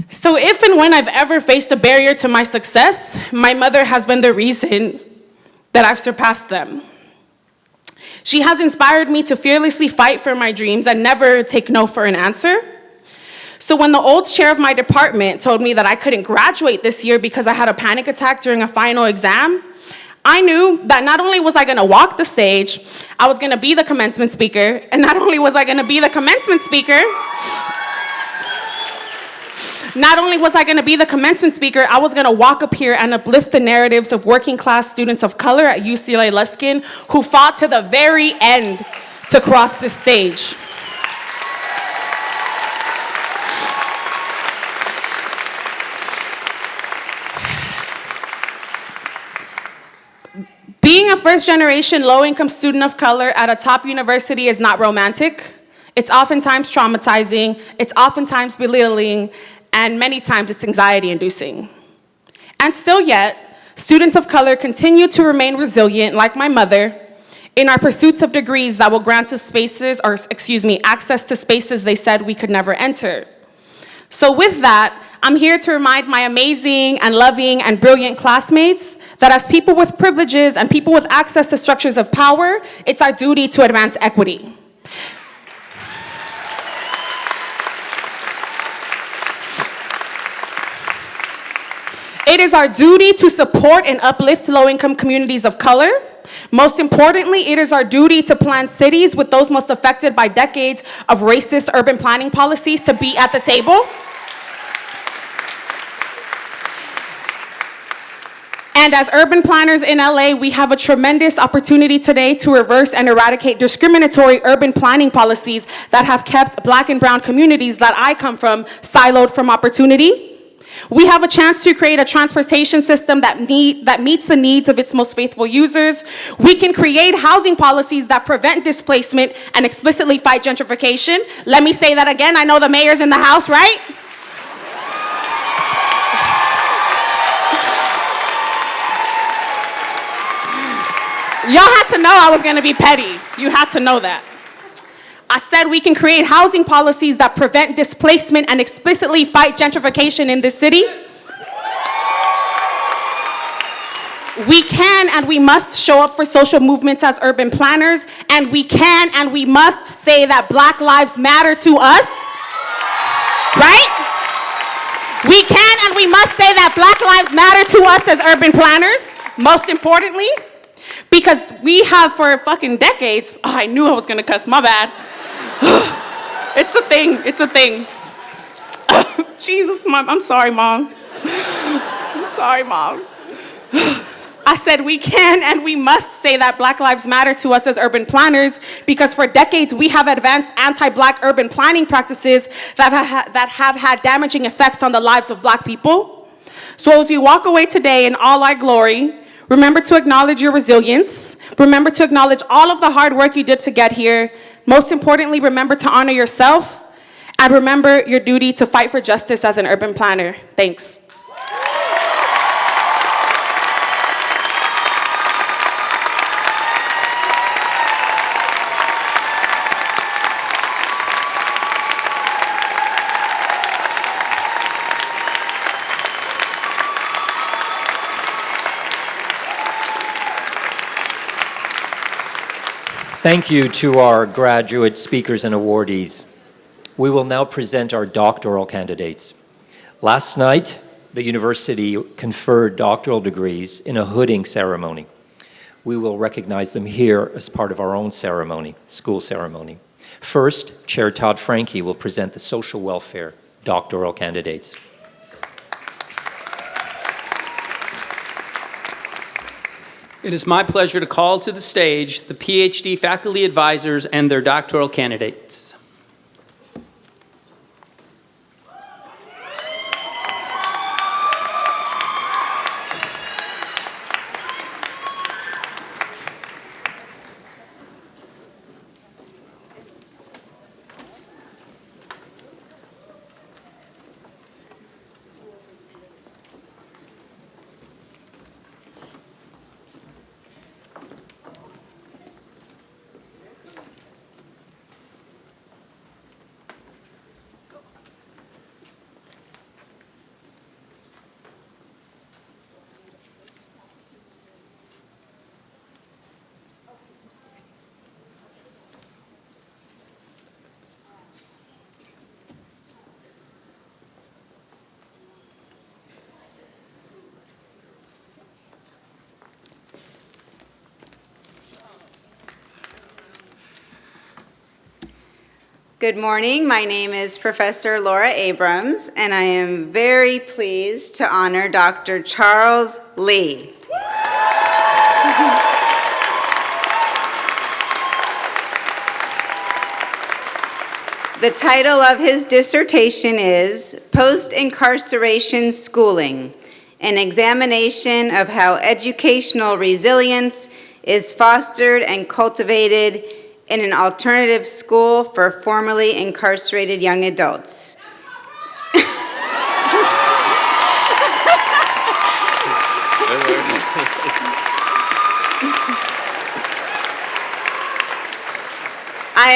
So if and when I've ever faced a barrier to my success, my mother has been the reason that I've surpassed them. She has inspired me to fearlessly fight for my dreams and never take no for an answer. So when the old chair of my department told me that I couldn't graduate this year because I had a panic attack during a final exam, I knew that not only was I gonna walk the stage, I was gonna be the commencement speaker, and not only was I gonna be the commencement speaker, I was gonna walk up here and uplift the narratives of working class students of color at UCLA Luskin who fought to the very end to cross this stage. Being a first-generation low-income student of color at a top university is not romantic. It's oftentimes traumatizing, it's oftentimes belittling, and many times it's anxiety-inducing. And still yet, students of color continue to remain resilient, like my mother, in our pursuits of degrees that will grant us access to spaces they said we could never enter. So with that, I'm here to remind my amazing and loving and brilliant classmates that as people with privileges and people with access to structures of power, it's our duty to advance equity. It is our duty to support and uplift low-income communities of color. Most importantly, it is our duty to plan cities with those most affected by decades of racist urban planning policies to be at the table. And as urban planners in LA, we have a tremendous opportunity today to reverse and eradicate discriminatory urban planning policies that have kept Black and brown communities that I come from siloed from opportunity. We have a chance to create a transportation system that meets the needs of its most faithful users. We can create housing policies that prevent displacement and explicitly fight gentrification. Let me say that again. I know the mayor's in the house, right? Y'all had to know I was gonna be petty. You had to know that. I said we can create housing policies that prevent displacement and explicitly fight gentrification in this city. We can and we must show up for social movements as urban planners, and we can and we must say that Black lives matter to us, right? We can and we must say that Black lives matter to us as urban planners, most importantly, because we have for fucking decades, oh, I knew I was gonna cuss, my bad. It's a thing, it's a thing. Jesus, Mom, I'm sorry, Mom. I'm sorry, Mom. I said we can and we must say that Black lives matter to us as urban planners because for decades we have advanced anti-Black urban planning practices that have had damaging effects on the lives of Black people. So as we walk away today in all our glory, remember to acknowledge your resilience. Remember to acknowledge all of the hard work you did to get here. Most importantly, remember to honor yourself and remember your duty to fight for justice as an urban planner. Thanks. Thank you to our graduate speakers and awardees. We will now present our doctoral candidates. Last night, the university conferred doctoral degrees in a hooding ceremony. We will recognize them here as part of our own ceremony, school ceremony. First, Chair Todd Franke will present the social welfare doctoral candidates. It is my pleasure to call to the stage the PhD faculty advisors and their doctoral candidates. Good morning. My name is Professor Laura Abrams, and I am very pleased to honor Dr. Charles Lee. The title of his dissertation is Post-Incarceration Schooling, an examination of how educational resilience is fostered and cultivated in an alternative school for formerly incarcerated young adults. I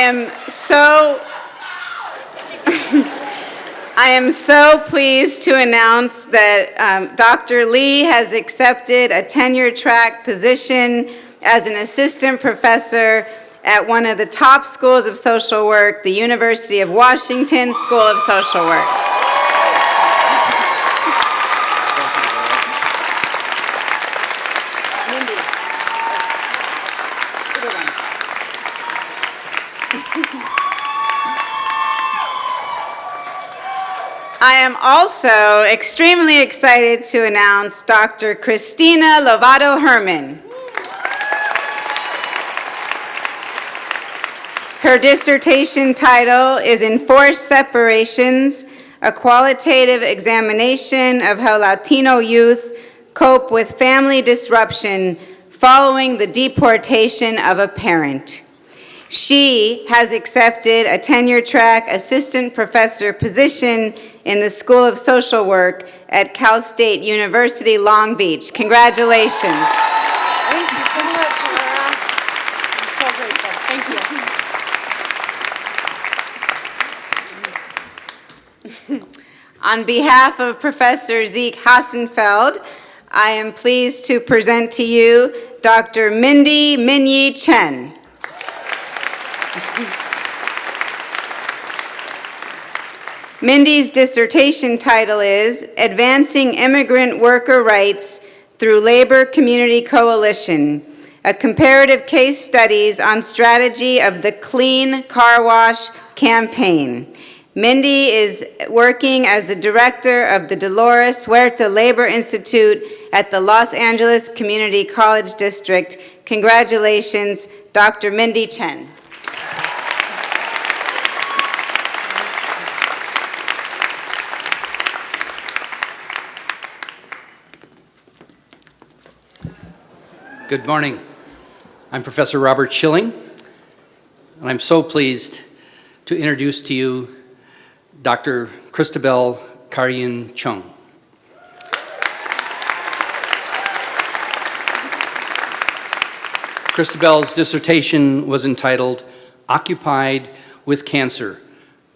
am so pleased to announce that Dr. Lee has accepted a tenure-track position as an assistant professor at one of the top schools of social work, the University of Washington School of Social Work. I am also extremely excited to announce Dr. Christina Lovato Herman. Her dissertation title is Enforced Separations, a qualitative examination of how Latino youth cope with family disruption following the deportation of a parent. She has accepted a tenure-track assistant professor position in the School of Social Work at Cal State University, Long Beach. Congratulations. Thank you so much, Laura. I'm so grateful. Thank you. On behalf of Professor Zeke Hassenfeld, I am pleased to present to you Dr. Mindy Minyi Chen. Mindy's dissertation title is Advancing Immigrant Worker Rights Through Labor Community Coalition, a comparative case studies on strategy of the Clean Car Wash campaign. Mindy is working as the director of the Dolores Huerta Labor Institute at the Los Angeles Community College District. Congratulations, Dr. Mindy Chen. Good morning. I'm Professor Robert Schilling, and I'm so pleased to introduce to you Dr. Christabel Karyin Chung. Christabel's dissertation was entitled Occupied with Cancer,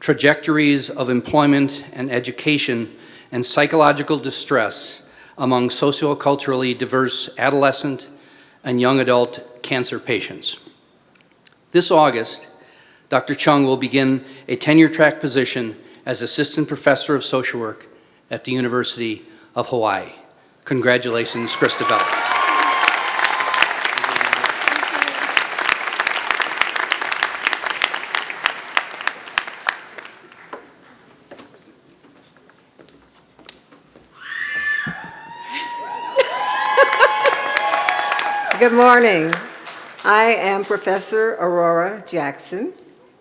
Trajectories of Employment and Education and Psychological Distress Among Socioculturally Diverse Adolescent and Young Adult Cancer Patients. This August, Dr. Chung will begin a tenure-track position as Assistant Professor of Social Work at the University of Hawaii. Congratulations, Christabel. Good morning. I am Professor Aurora Jackson,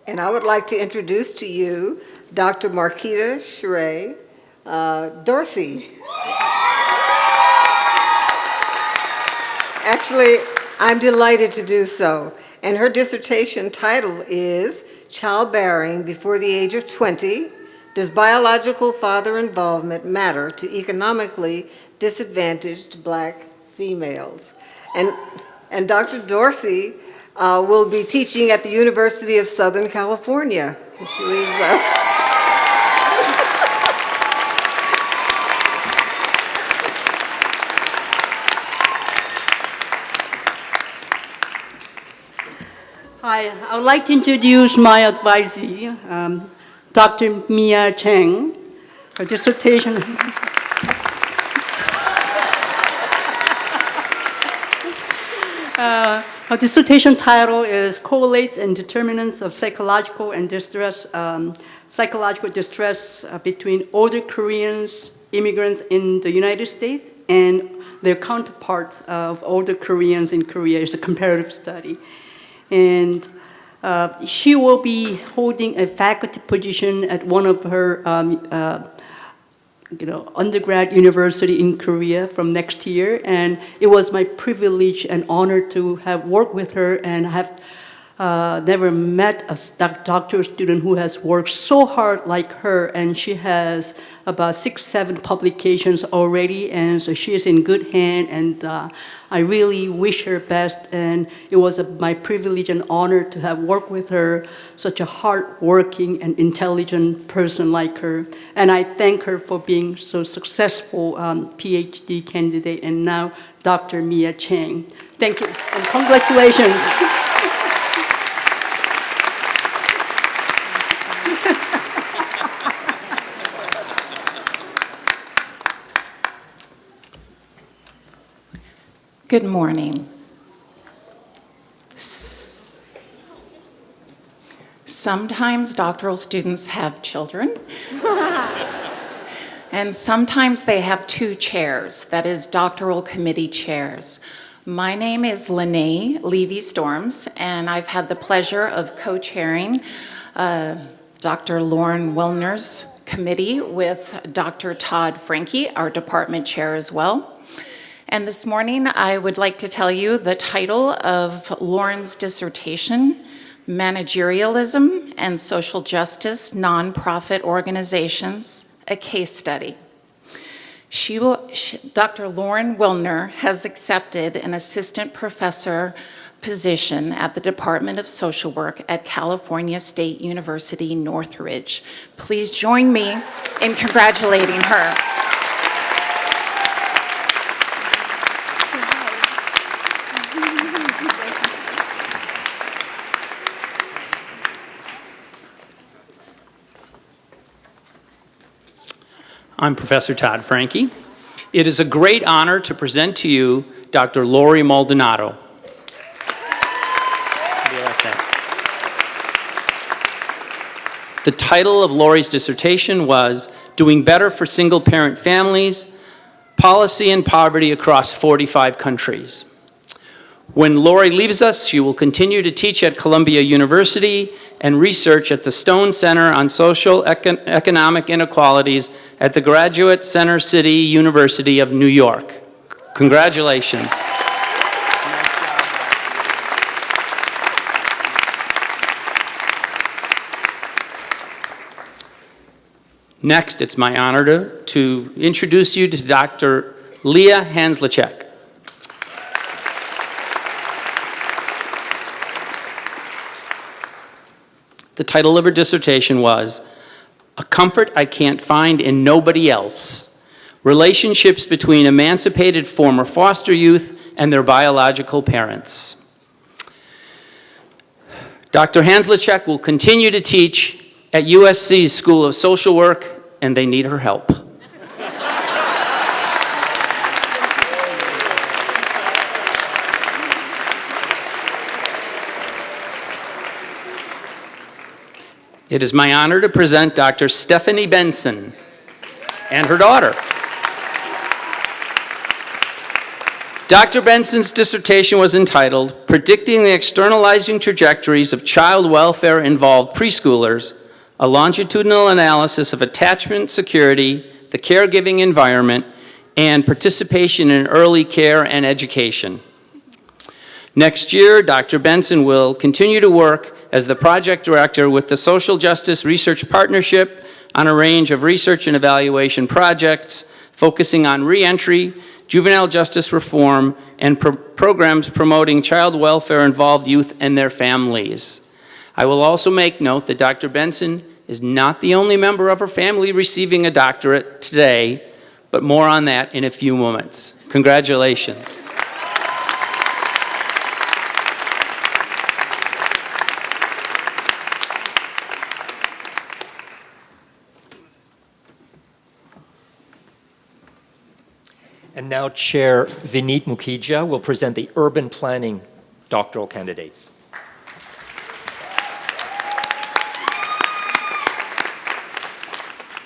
and I would like to introduce to you Dr. Marquita Sheree Dorsey. Actually, I'm delighted to do so, and her dissertation title is Childbearing Before the Age of 20, Does Biological Father Involvement Matter to Economically Disadvantaged Black Females? And Dr. Dorsey will be teaching at the University of Southern California. She leaves Hi, I would like to introduce my advisee, Dr. Mia Cheng. Her dissertation. Her dissertation title is Correlates and Determinants of Psychological Distress Between Older Koreans, Immigrants in the United States, and their counterparts of older Koreans in Korea. It's a comparative study. And she will be holding a faculty position at one of her undergrad university in Korea from next year, and it was my privilege and honor to have worked with her, and have never met a doctoral student who has worked so hard like her, and she has about 6-7 publications already, and so she is in good hand, and I really wish her best, and it was my privilege and honor to have worked with her, such a hard-working and intelligent person like her, and I thank her for being so successful PhD candidate, and now Dr. Mia Chang. Thank you, and congratulations. Good morning. Sometimes doctoral students have children, and sometimes they have 2 chairs, that is, doctoral committee chairs. My name is Lene Levy-Storms, and I've had the pleasure of co-chairing Dr. Lauren Wilner's committee with Dr. Todd Franke, our department chair as well. And this morning, I would like to tell you the title of Lauren's dissertation, Managerialism and Social Justice Nonprofit Organizations, a Case Study. Dr. Lauren Wilner has accepted an assistant professor position at the Department of Social Work at California State University, Northridge. Please join me in congratulating her. I'm Professor Todd Franke. It is a great honor to present to you Dr. Lori Maldonado. The title of Lori's dissertation was Doing Better for Single-Parent Families, Policy and Poverty Across 45 Countries. When Lori leaves us, she will continue to teach at Columbia University and research at the Stone Center on Social Economic Inequalities at the Graduate Center City University of New York. Congratulations. Next, it's my honor to introduce you to Dr. Leah Hanslacek. The title of her dissertation was A Comfort I Can't Find in Nobody Else, Relationships Between Emancipated Former Foster Youth and Their Biological Parents. Dr. Hanslacek will continue to teach at USC's School of Social Work, and they need her help. It is my honor to present Dr. Stephanie Benson and her daughter. Dr. Benson's dissertation was entitled, Predicting the Externalizing Trajectories of Child Welfare-Involved Preschoolers, a Longitudinal Analysis of Attachment Security, the Caregiving Environment, and Participation in Early Care and Education. Next year, Dr. Benson will continue to work as the project director with the Social Justice Research Partnership on a range of research and evaluation projects focusing on reentry, juvenile justice reform, and programs promoting child welfare-involved youth and their families. I will also make note that Dr. Benson is not the only member of her family receiving a doctorate today, but more on that in a few moments. Congratulations. And now Chair Vineet Mukhija will present the urban planning doctoral candidates.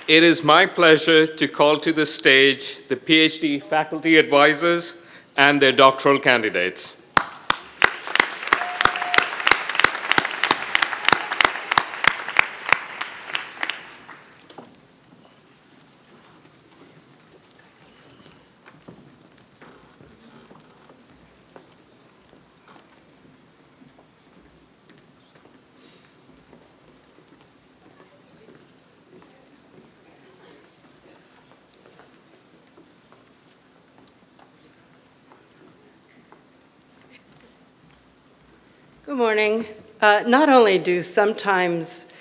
It is my pleasure to call to the stage the PhD faculty advisors and their doctoral candidates. Good morning. Not only do sometimes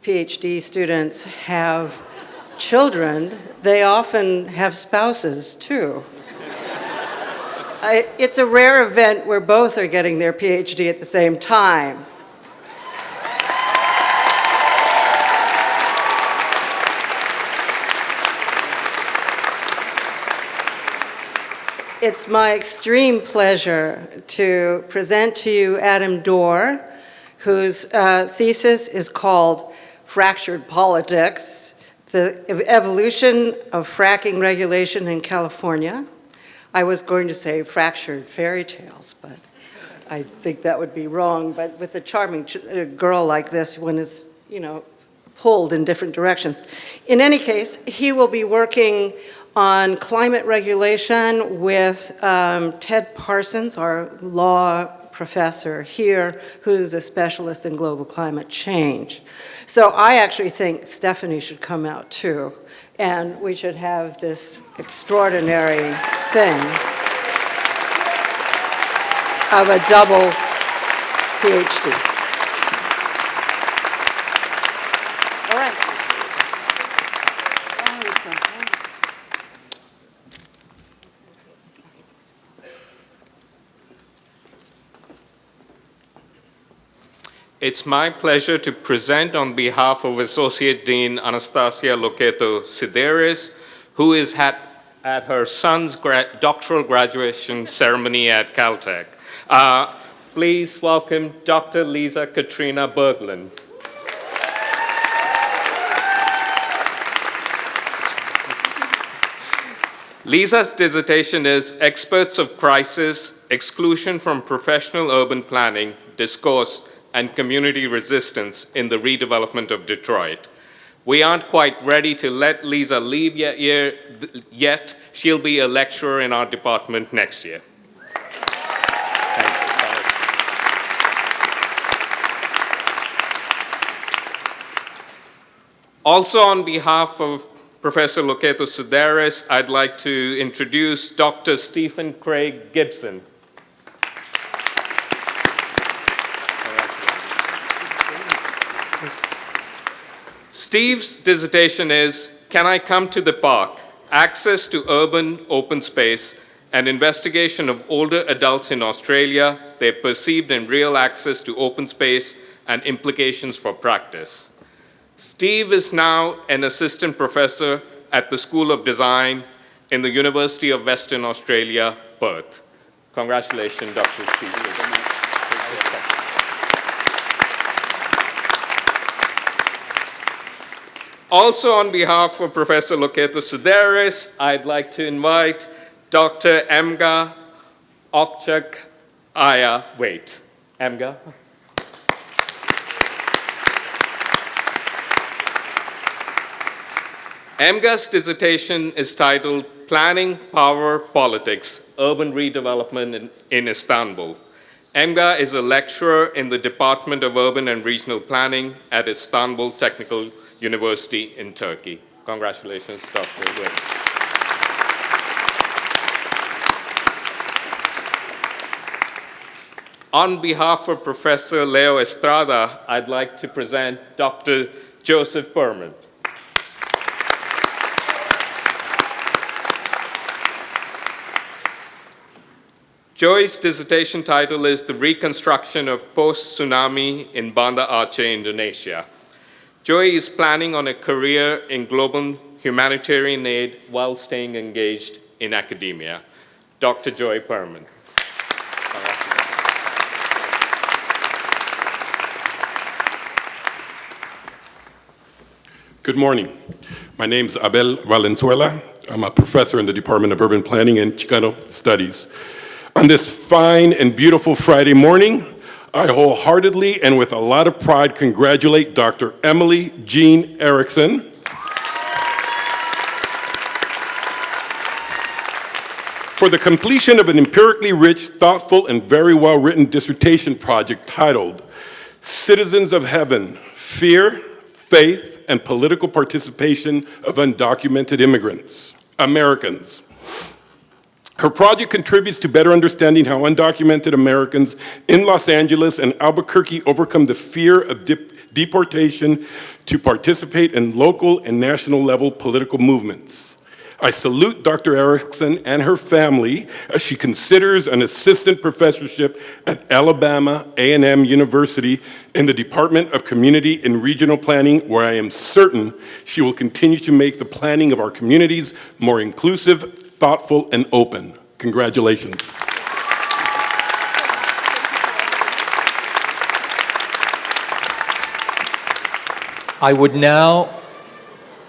PhD students have children, they often have spouses too. It's a rare event where both are getting their PhD at the same time. It's my extreme pleasure to present to you Adam Dorr, whose thesis is called Fractured Politics, the Evolution of Fracking Regulation in California. I was going to say fractured fairy tales, but I think that would be wrong. But with a charming girl like this, one is, pulled in different directions. In any case, he will be working on climate regulation with Ted Parsons, our law professor here, who's a specialist in global climate change. So I actually think Stephanie should come out too, and we should have this extraordinary thing of a double PhD. All right. It's my pleasure to present on behalf of Associate Dean Anastasia Loqueto-Sideris, who is at her son's doctoral graduation ceremony at Caltech. Please welcome Dr. Lisa Katrina Berglund. Lisa's dissertation is Experts of Crisis, Exclusion from Professional Urban Planning, Discourse, and Community Resistance in the Redevelopment of Detroit. We aren't quite ready to let Lisa leave yet. She'll be a lecturer in our department next year. Also, on behalf of Professor Loqueto-Sideris, I'd like to introduce Dr. Stephen Craig Gibson. Steve's dissertation is, Can I Come to the Park? Access to Urban Open Space, an investigation of older adults in Australia, their perceived and real access to open space, and implications for practice. Steve is now an assistant professor at the School of Design in the University of Western Australia, Perth. Congratulations, Dr. Steve. Also, on behalf of Professor Loqueto-Sideris, I'd like to invite Dr. Emga Okchak Aya. Wait, Emga? Emga's dissertation is titled Planning, Power, Politics, Urban Redevelopment in Istanbul. Emga is a lecturer in the Department of Urban and Regional Planning at Istanbul Technical University in Turkey. Congratulations, Dr. Wade. On behalf of Professor Leo Estrada, I'd like to present Dr. Joseph Berman. Joy's dissertation title is The Reconstruction of Post-Tsunami in Banda Aceh, Indonesia. Joy is planning on a career in global humanitarian aid while staying engaged in academia. Dr. Joy Perman. Good morning. My name is Abel Valenzuela. I'm a professor in the Department of Urban Planning and Chicano Studies. On this fine and beautiful Friday morning, I wholeheartedly and with a lot of pride congratulate Dr. Emily Jean Erickson for the completion of an empirically rich, thoughtful, and very well-written dissertation project titled Citizens of Heaven, Fear, Faith, and Political Participation of Undocumented Immigrants, Americans. Her project contributes to better understanding how undocumented Americans in Los Angeles and Albuquerque overcome the fear of deportation to participate in local and national level political movements. I salute Dr. Erickson and her family as she considers an assistant professorship at Alabama A&M University in the Department of Community and Regional Planning, where I am certain she will continue to make the planning of our communities more inclusive, thoughtful, and open. Congratulations. I would now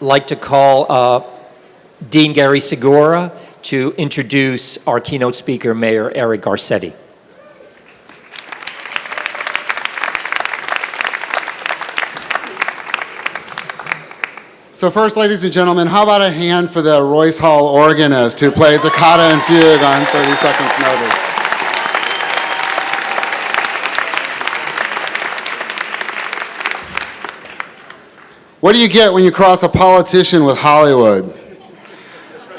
like to call Dean Gary Segura to introduce our keynote speaker, Mayor Eric Garcetti. So first, ladies and gentlemen, how about a hand for the Royce Hall organist who played Toccata and Fugue on 30 seconds notice? What do you get when you cross a politician with Hollywood?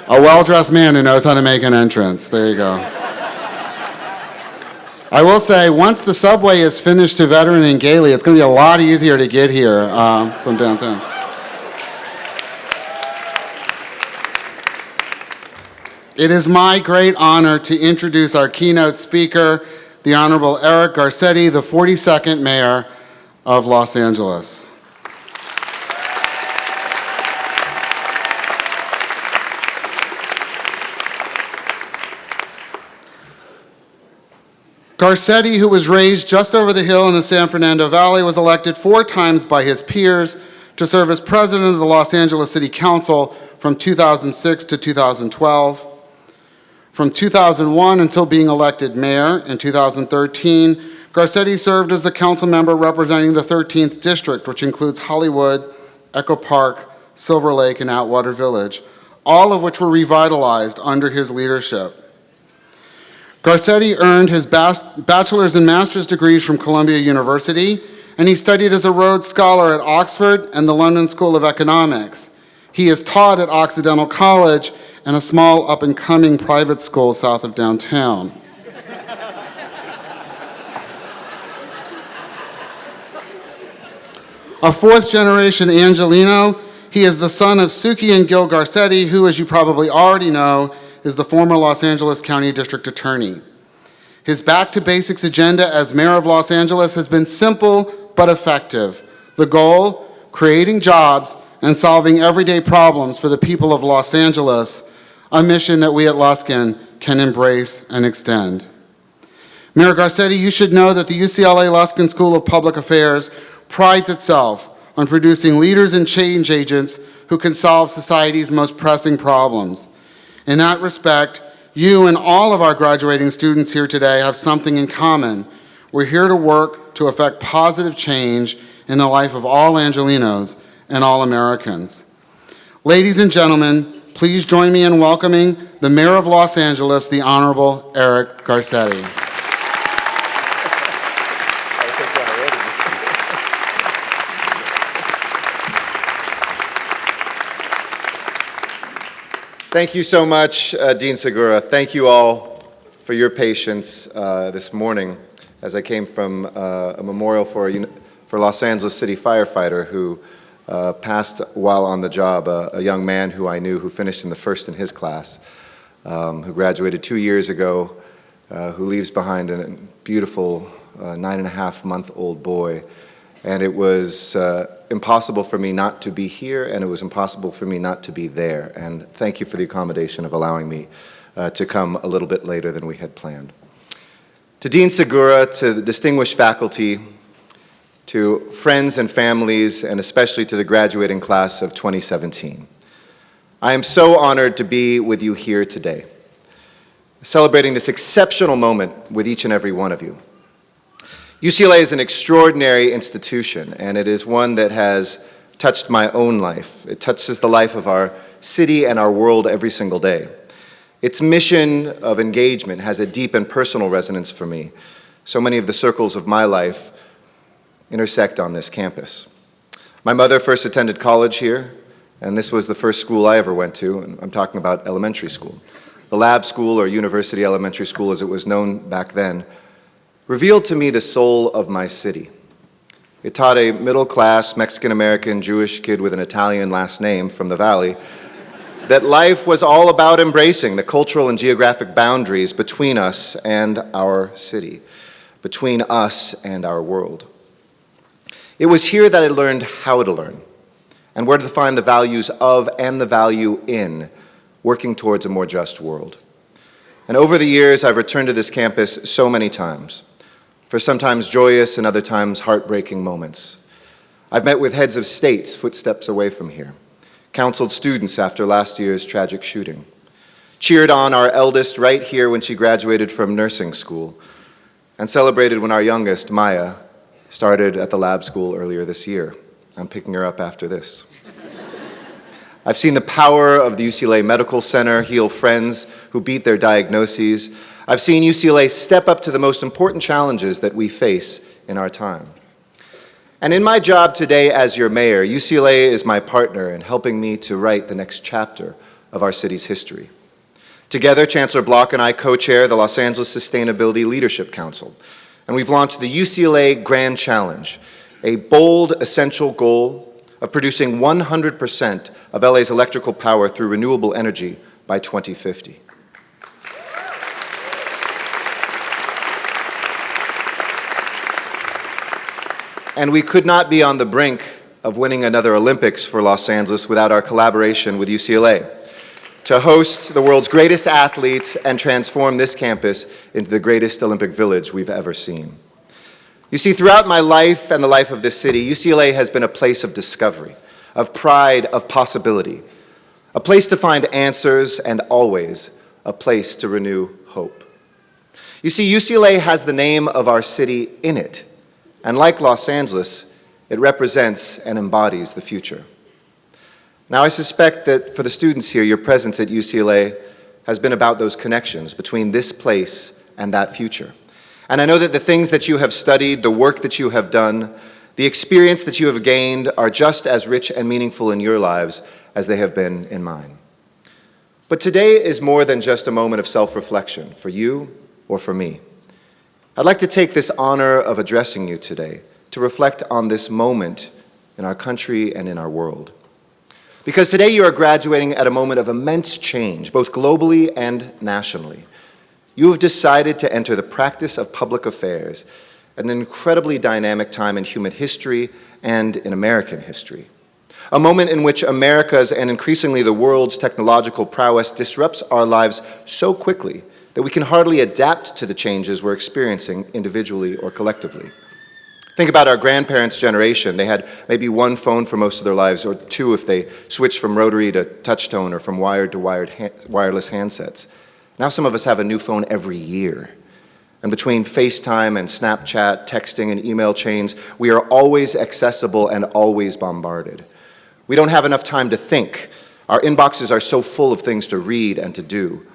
A well-dressed man who knows how to make an entrance. There you go. I will say, once the subway is finished to Veteran and Gailey, it's going to be a lot easier to get here from downtown. It is my great honor to introduce our keynote speaker, the Honorable Eric Garcetti, the 42nd Mayor of Los Angeles. Garcetti, who was raised just over the hill in the San Fernando Valley, was elected 4 times by his peers to serve as president of the Los Angeles City Council from 2006 to 2012. From 2001 until being elected mayor in 2013, Garcetti served as the council member representing the 13th District, which includes Hollywood, Echo Park, Silver Lake, and Atwater Village, all of which were revitalized under his leadership. Garcetti earned his bachelor's and master's degrees from Columbia University, and he studied as a Rhodes Scholar at Oxford and the London School of Economics. He is taught at Occidental College and a small up-and-coming private school south of downtown. A 4th-generation Angelino, he is the son of Suki and Gil Garcetti, who, as you probably already know, is the former Los Angeles County District Attorney. His Back to Basics agenda as mayor of Los Angeles has been simple but effective. The goal, creating jobs and solving everyday problems for the people of Los Angeles, a mission that we at Luskin can embrace and extend. Mayor Garcetti, you should know that the UCLA Luskin School of Public Affairs prides itself on producing leaders and change agents who can solve society's most pressing problems. In that respect, you and all of our graduating students here today have something in common. We're here to work to effect positive change in the life of all Angelinos and all Americans. Ladies and gentlemen, please join me in welcoming the Mayor of Los Angeles, the Honorable Eric Garcetti. Thank you so much, Dean Segura. Thank you all for your patience this morning as I came from a memorial for Los Angeles City firefighter who passed while on the job, a young man who I knew who finished in the first in his class, who graduated 2 years ago, who leaves behind a beautiful 9.5-month-old boy. And it was impossible for me not to be here, and it was impossible for me not to be there. And thank you for the accommodation of allowing me to come a little bit later than we had planned. To Dean Segura, to the distinguished faculty, to friends and families, and especially to the graduating class of 2017. I am so honored to be with you here today, celebrating this exceptional moment with each and every one of you. UCLA is an extraordinary institution, and it is one that has touched my own life. It touches the life of our city and our world every single day. Its mission of engagement has a deep and personal resonance for me. So many of the circles of my life intersect on this campus. My mother first attended college here, and this was the first school I ever went to, and I'm talking about elementary school. The lab school, or University Elementary School as it was known back then, revealed to me the soul of my city. It taught a middle-class Mexican-American Jewish kid with an Italian last name from the Valley that life was all about embracing the cultural and geographic boundaries between us and our city, between us and our world. It was here that I learned how to learn and where to find the values of and the value in working towards a more just world. And over the years, I've returned to this campus so many times, for sometimes joyous and other times heartbreaking moments. I've met with heads of states footsteps away from here, counseled students after last year's tragic shooting, cheered on our eldest right here when she graduated from nursing school, and celebrated when our youngest, Maya, started at the lab school earlier this year. I'm picking her up after this. I've seen the power of the UCLA Medical Center heal friends who beat their diagnoses. I've seen UCLA step up to the most important challenges that we face in our time. And in my job today as your mayor, UCLA is my partner in helping me to write the next chapter of our city's history. Together, Chancellor Block and I co-chair the Los Angeles Sustainability Leadership Council, and we've launched the UCLA Grand Challenge, a bold, essential goal of producing 100% of LA's electrical power through renewable energy by 2050. And we could not be on the brink of winning another Olympics for Los Angeles without our collaboration with UCLA to host the world's greatest athletes and transform this campus into the greatest Olympic village we've ever seen. You see, throughout my life and the life of this city, UCLA has been a place of discovery, of pride, of possibility, a place to find answers, and always a place to renew hope. You see, UCLA has the name of our city in it, and like Los Angeles, it represents and embodies the future. Now, I suspect that for the students here, your presence at UCLA has been about those connections between this place and that future. And I know that the things that you have studied, the work that you have done, the experience that you have gained are just as rich and meaningful in your lives as they have been in mine. But today is more than just a moment of self-reflection for you or for me. I'd like to take this honor of addressing you today to reflect on this moment in our country and in our world. Because today you are graduating at a moment of immense change, both globally and nationally. You have decided to enter the practice of public affairs at an incredibly dynamic time in human history and in American history. A moment in which America's and increasingly the world's technological prowess disrupts our lives so quickly that we can hardly adapt to the changes we're experiencing individually or collectively. Think about our grandparents' generation. They had maybe one phone for most of their lives, or two if they switched from rotary to touchtone or from wired to wireless handsets. Now some of us have a new phone every year. And between FaceTime and Snapchat, texting and email chains, we are always accessible and always bombarded. We don't have enough time to think. Our inboxes are so full of things to read and to do.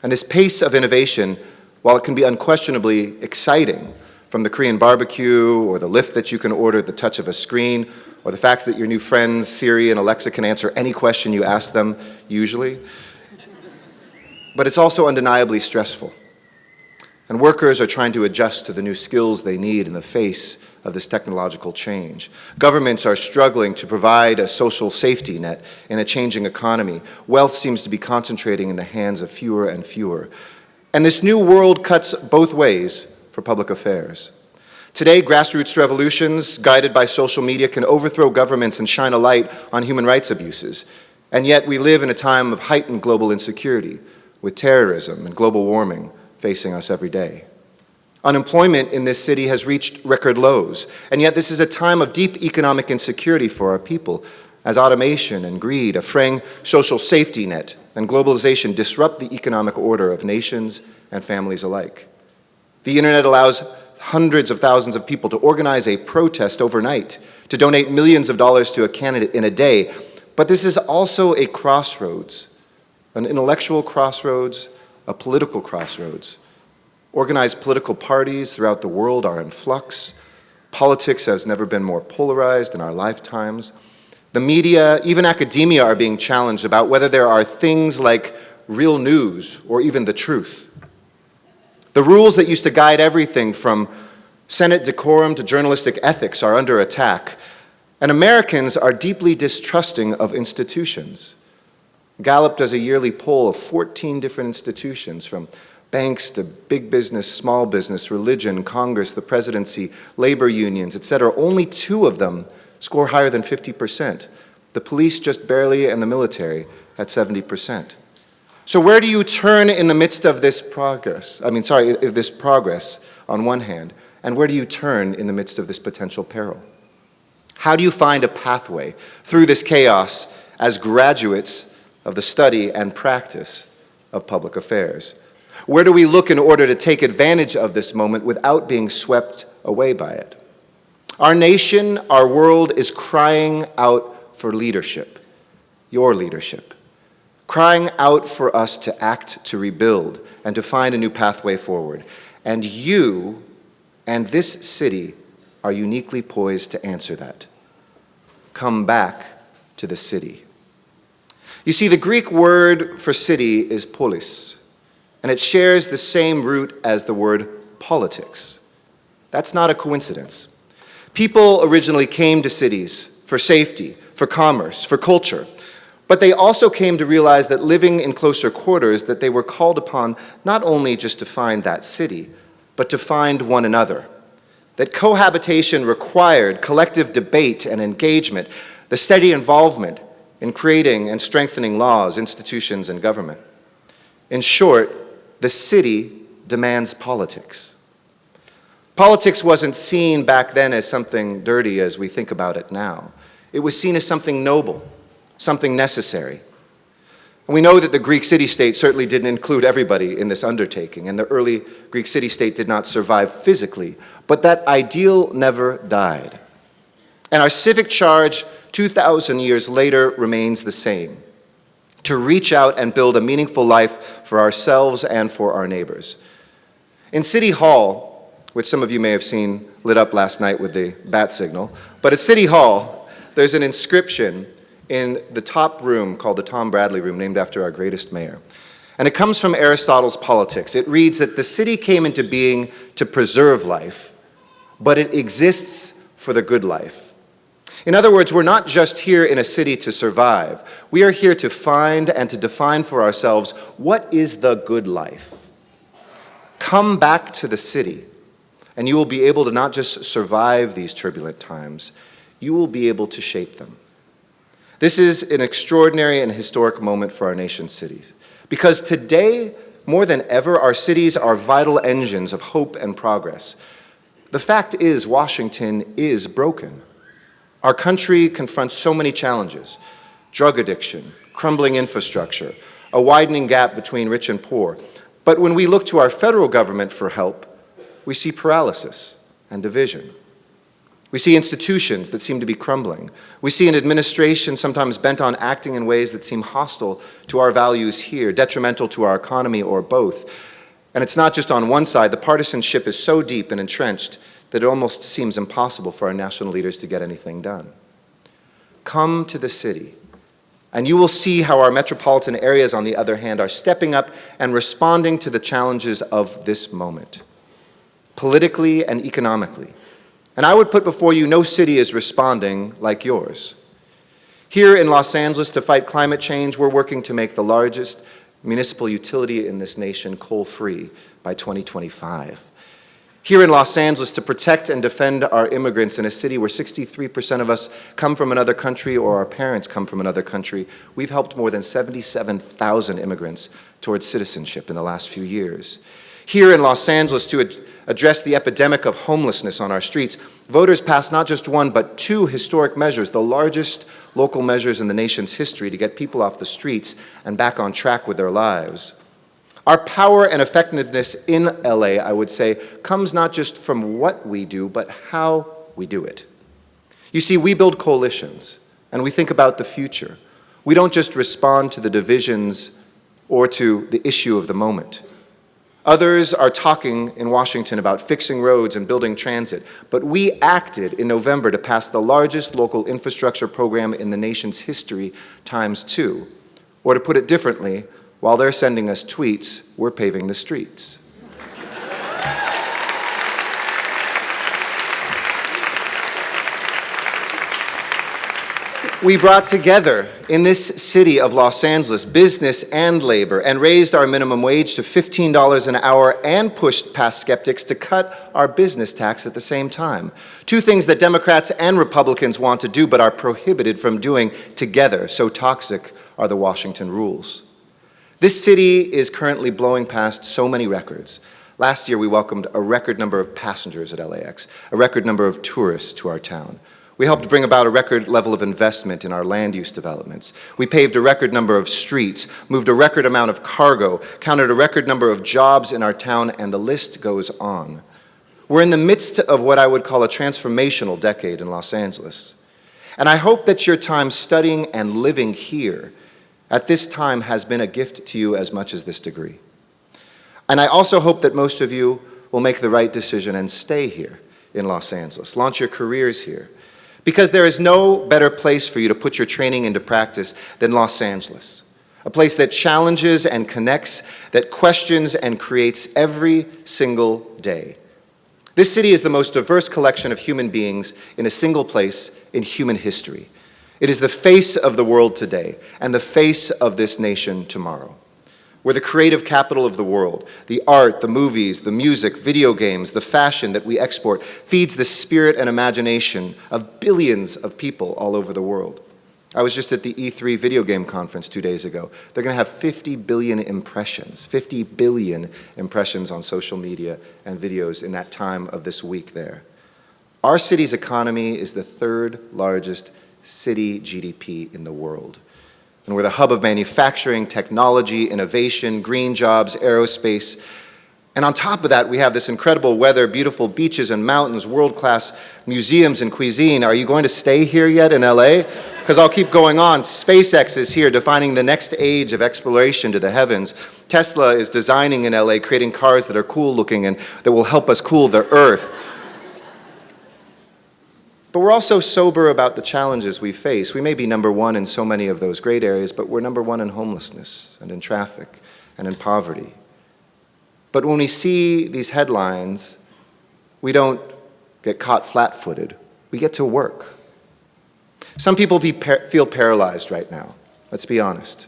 And this pace of innovation, while it can be unquestionably exciting, from the Korean barbecue, or the Lyft that you can order at the touch of a screen, or the fact that your new friends, Siri and Alexa, can answer any question you ask them, usually. But it's also undeniably stressful. And workers are trying to adjust to the new skills they need in the face of this technological change. Governments are struggling to provide a social safety net in a changing economy. Wealth seems to be concentrating in the hands of fewer and fewer. And this new world cuts both ways for public affairs. Today, grassroots revolutions guided by social media can overthrow governments and shine a light on human rights abuses. And yet we live in a time of heightened global insecurity, with terrorism and global warming facing us every day. Unemployment in this city has reached record lows, and yet this is a time of deep economic insecurity for our people, as automation and greed, a fraying social safety net, and globalization disrupt the economic order of nations and families alike. The internet allows hundreds of thousands of people to organize a protest overnight, to donate millions of dollars to a candidate in a day, but this is also a crossroads, an intellectual crossroads, a political crossroads. Organized political parties throughout the world are in flux. Politics has never been more polarized in our lifetimes. The media, even academia, are being challenged about whether there are things like real news or even the truth. The rules that used to guide everything from Senate decorum to journalistic ethics are under attack, and Americans are deeply distrusting of institutions. Gallup does a yearly poll of 14 different institutions, from banks to big business, small business, religion, Congress, the presidency, labor unions, etc. Only 2 of them score higher than 50%. The police just barely, and the military at 70%. So where do you turn in the midst of this progress? This progress on one hand, and where do you turn in the midst of this potential peril? How do you find a pathway through this chaos as graduates of the study and practice of public affairs? Where do we look in order to take advantage of this moment without being swept away by it? Our nation, our world is crying out for leadership, your leadership, crying out for us to act, to rebuild, and to find a new pathway forward. And you and this city are uniquely poised to answer that. Come back to the city. You see, the Greek word for city is polis, and it shares the same root as the word politics. That's not a coincidence. People originally came to cities for safety, for commerce, for culture, but they also came to realize that living in closer quarters, that they were called upon not only just to find that city, but to find one another. That cohabitation required collective debate and engagement, the steady involvement in creating and strengthening laws, institutions, and government. In short, the city demands politics. Politics wasn't seen back then as something dirty as we think about it now. It was seen as something noble, something necessary. And we know that the Greek city-state certainly didn't include everybody in this undertaking, and the early Greek city-state did not survive physically, but that ideal never died. And our civic charge 2,000 years later remains the same: to reach out and build a meaningful life for ourselves and for our neighbors. In City Hall, which some of you may have seen lit up last night with the bat signal, but at City Hall, there's an inscription in the top room called the Tom Bradley Room, named after our greatest mayor. And it comes from Aristotle's Politics. It reads that the city came into being to preserve life, but it exists for the good life. In other words, we're not just here in a city to survive. We are here to find and to define for ourselves what is the good life. Come back to the city, and you will be able to not just survive these turbulent times, you will be able to shape them. This is an extraordinary and historic moment for our nation's cities, because today, more than ever, our cities are vital engines of hope and progress. The fact is, Washington is broken. Our country confronts so many challenges: drug addiction, crumbling infrastructure, a widening gap between rich and poor. But when we look to our federal government for help, we see paralysis and division. We see institutions that seem to be crumbling. We see an administration sometimes bent on acting in ways that seem hostile to our values here, detrimental to our economy, or both. And it's not just on one side. The partisanship is so deep and entrenched that it almost seems impossible for our national leaders to get anything done. Come to the city, and you will see how our metropolitan areas, on the other hand, are stepping up and responding to the challenges of this moment, politically and economically. And I would put before you, no city is responding like yours. Here in Los Angeles, to fight climate change, we're working to make the largest municipal utility in this nation coal-free by 2025. Here in Los Angeles, to protect and defend our immigrants in a city where 63% of us come from another country or our parents come from another country, we've helped more than 77,000 immigrants towards citizenship in the last few years. Here in Los Angeles, to address the epidemic of homelessness on our streets, voters passed not just one, but two historic measures, the largest local measures in the nation's history to get people off the streets and back on track with their lives. Our power and effectiveness in LA, I would say, comes not just from what we do, but how we do it. You see, we build coalitions, and we think about the future. We don't just respond to the divisions or to the issue of the moment. Others are talking in Washington about fixing roads and building transit, but we acted in November to pass the largest local infrastructure program in the nation's history ×2. Or to put it differently, while they're sending us tweets, we're paving the streets. We brought together in this city of Los Angeles business and labor and raised our minimum wage to $15 an hour and pushed past skeptics to cut our business tax at the same time. Two things that Democrats and Republicans want to do but are prohibited from doing together, so toxic are the Washington rules. This city is currently blowing past so many records. Last year we welcomed a record number of passengers at LAX, a record number of tourists to our town. We helped bring about a record level of investment in our land use developments. We paved a record number of streets, moved a record amount of cargo, counted a record number of jobs in our town, and the list goes on. We're in the midst of what I would call a transformational decade in Los Angeles. And I hope that your time studying and living here at this time has been a gift to you as much as this degree. And I also hope that most of you will make the right decision and stay here in Los Angeles, launch your careers here. Because there is no better place for you to put your training into practice than Los Angeles, a place that challenges and connects, that questions and creates every single day. This city is the most diverse collection of human beings in a single place in human history. It is the face of the world today and the face of this nation tomorrow. We're the creative capital of the world. The art, the movies, the music, video games, the fashion that we export feeds the spirit and imagination of billions of people all over the world. I was just at the E3 video game conference 2 days ago. They're going to have 50 billion impressions on social media and videos in that time of this week there. Our city's economy is the third largest city GDP in the world. And we're the hub of manufacturing, technology, innovation, green jobs, aerospace. And on top of that, we have this incredible weather, beautiful beaches and mountains, world-class museums and cuisine. Are you going to stay here yet in LA? Because I'll keep going on. SpaceX is here, defining the next age of exploration to the heavens. Tesla is designing in LA, creating cars that are cool looking and that will help us cool the earth. But we're also sober about the challenges we face. We may be number one in so many of those great areas, but we're number one in homelessness and in traffic and in poverty. But when we see these headlines, we don't get caught flat-footed. We get to work. Some people feel paralyzed right now, let's be honest,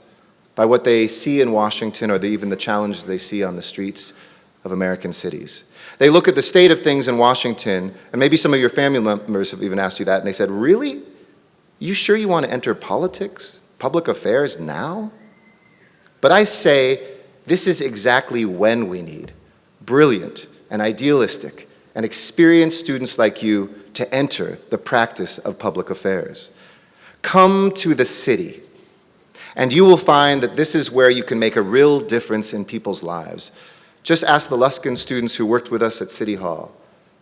by what they see in Washington or even the challenges they see on the streets of American cities. They look at the state of things in Washington, and maybe some of your family members have even asked you that, and they said, really? You sure you want to enter politics, public affairs now? But I say, this is exactly when we need brilliant and idealistic and experienced students like you to enter the practice of public affairs. Come to the city, and you will find that this is where you can make a real difference in people's lives. Just ask the Luskin students who worked with us at City Hall,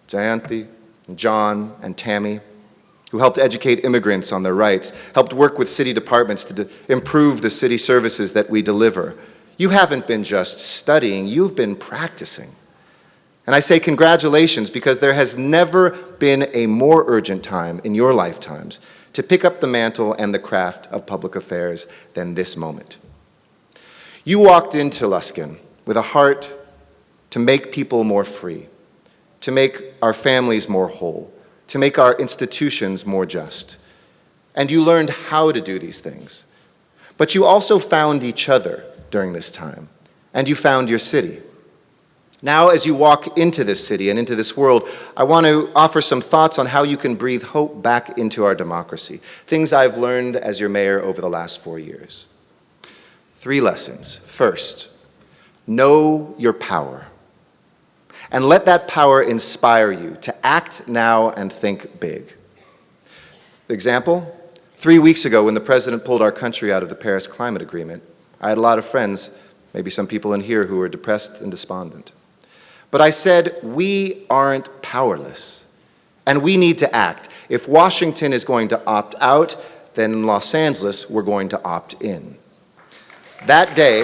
Jayanthi, John, and Tammy, who helped educate immigrants on their rights, helped work with city departments to improve the city services that we deliver. You haven't been just studying, you've been practicing. And I say congratulations, because there has never been a more urgent time in your lifetimes to pick up the mantle and the craft of public affairs than this moment. You walked into Luskin with a heart to make people more free, to make our families more whole, to make our institutions more just. And you learned how to do these things. But you also found each other during this time, and you found your city. Now, as you walk into this city and into this world, I want to offer some thoughts on how you can breathe hope back into our democracy, things I've learned as your mayor over the last 4 years. 3 lessons. First, know your power. And let that power inspire you to act now and think big. Example, 3 weeks ago when the president pulled our country out of the Paris Climate Agreement, I had a lot of friends, maybe some people in here, who were depressed and despondent. But I said, we aren't powerless, and we need to act. If Washington is going to opt out, then in Los Angeles, we're going to opt in. That day,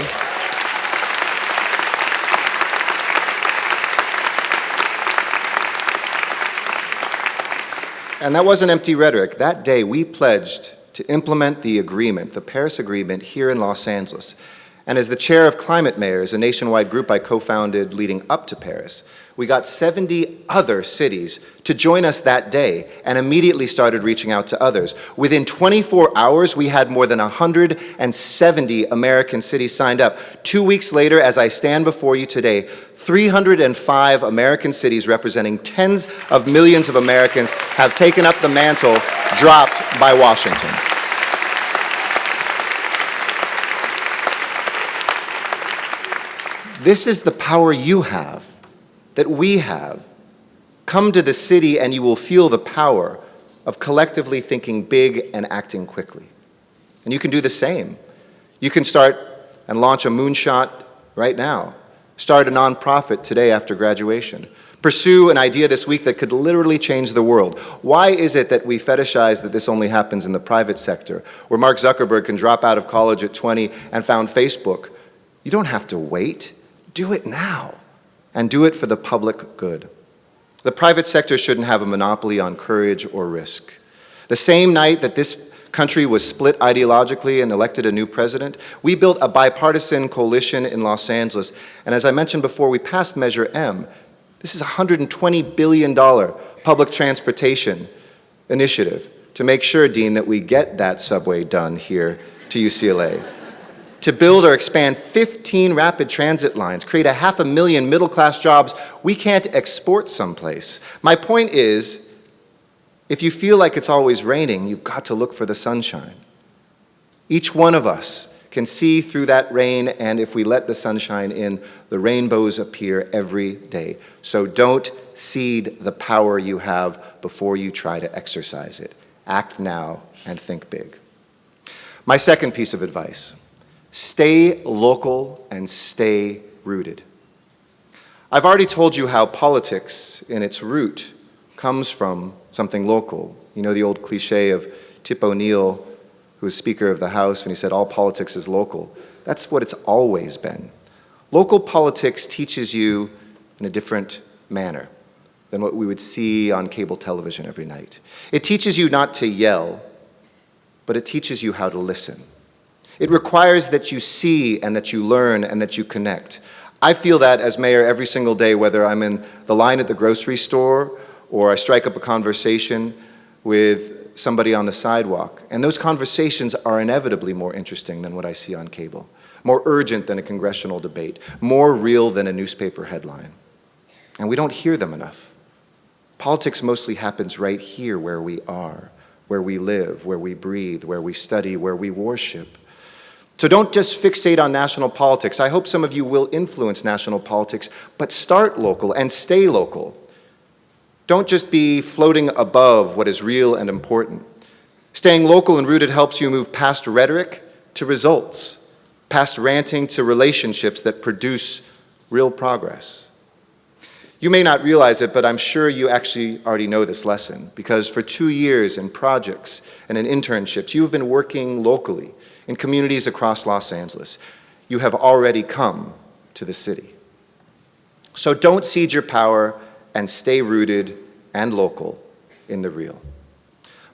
and that wasn't empty rhetoric. That day, we pledged to implement the agreement, the Paris Agreement, here in Los Angeles. And as the chair of Climate Mayors, a nationwide group I co-founded leading up to Paris, we got 70 other cities to join us that day and immediately started reaching out to others. Within 24 hours, we had more than 170 American cities signed up. 2 weeks later, as I stand before you today, 305 American cities representing tens of millions of Americans have taken up the mantle dropped by Washington. This is the power you have, that we have. Come to the city and you will feel the power of collectively thinking big and acting quickly. And you can do the same. You can start and launch a moonshot right now. Start a nonprofit today after graduation. Pursue an idea this week that could literally change the world. Why is it that we fetishize that this only happens in the private sector, where Mark Zuckerberg can drop out of college at 20 and found Facebook? You don't have to wait. Do it now, and do it for the public good. The private sector shouldn't have a monopoly on courage or risk. The same night that this country was split ideologically and elected a new president, we built a bipartisan coalition in Los Angeles, and as I mentioned before, we passed Measure M. This is a $120 billion public transportation initiative to make sure, Dean, that we get that subway done here to UCLA. To build or expand 15 rapid transit lines, create 500,000 middle-class jobs we can't export someplace. My point is, if you feel like it's always raining, you've got to look for the sunshine. Each one of us can see through that rain, and if we let the sunshine in, the rainbows appear every day. So don't cede the power you have before you try to exercise it. Act now and think big. My second piece of advice: stay local and stay rooted. I've already told you how politics, in its root, comes from something local. You know the old cliche of Tip O'Neill, who was Speaker of the House, when he said, all politics is local. That's what it's always been. Local politics teaches you in a different manner than what we would see on cable television every night. It teaches you not to yell, but it teaches you how to listen. It requires that you see and that you learn and that you connect. I feel that as mayor every single day, whether I'm in the line at the grocery store or I strike up a conversation with somebody on the sidewalk. And those conversations are inevitably more interesting than what I see on cable, more urgent than a congressional debate, more real than a newspaper headline. And we don't hear them enough. Politics mostly happens right here where we are, where we live, where we breathe, where we study, where we worship. So don't just fixate on national politics. I hope some of you will influence national politics, but start local and stay local. Don't just be floating above what is real and important. Staying local and rooted helps you move past rhetoric to results, past ranting to relationships that produce real progress. You may not realize it, but I'm sure you actually already know this lesson, because for 2 years in projects and in internships, you've been working locally in communities across Los Angeles. You have already come to the city. So don't cede your power and stay rooted and local in the real.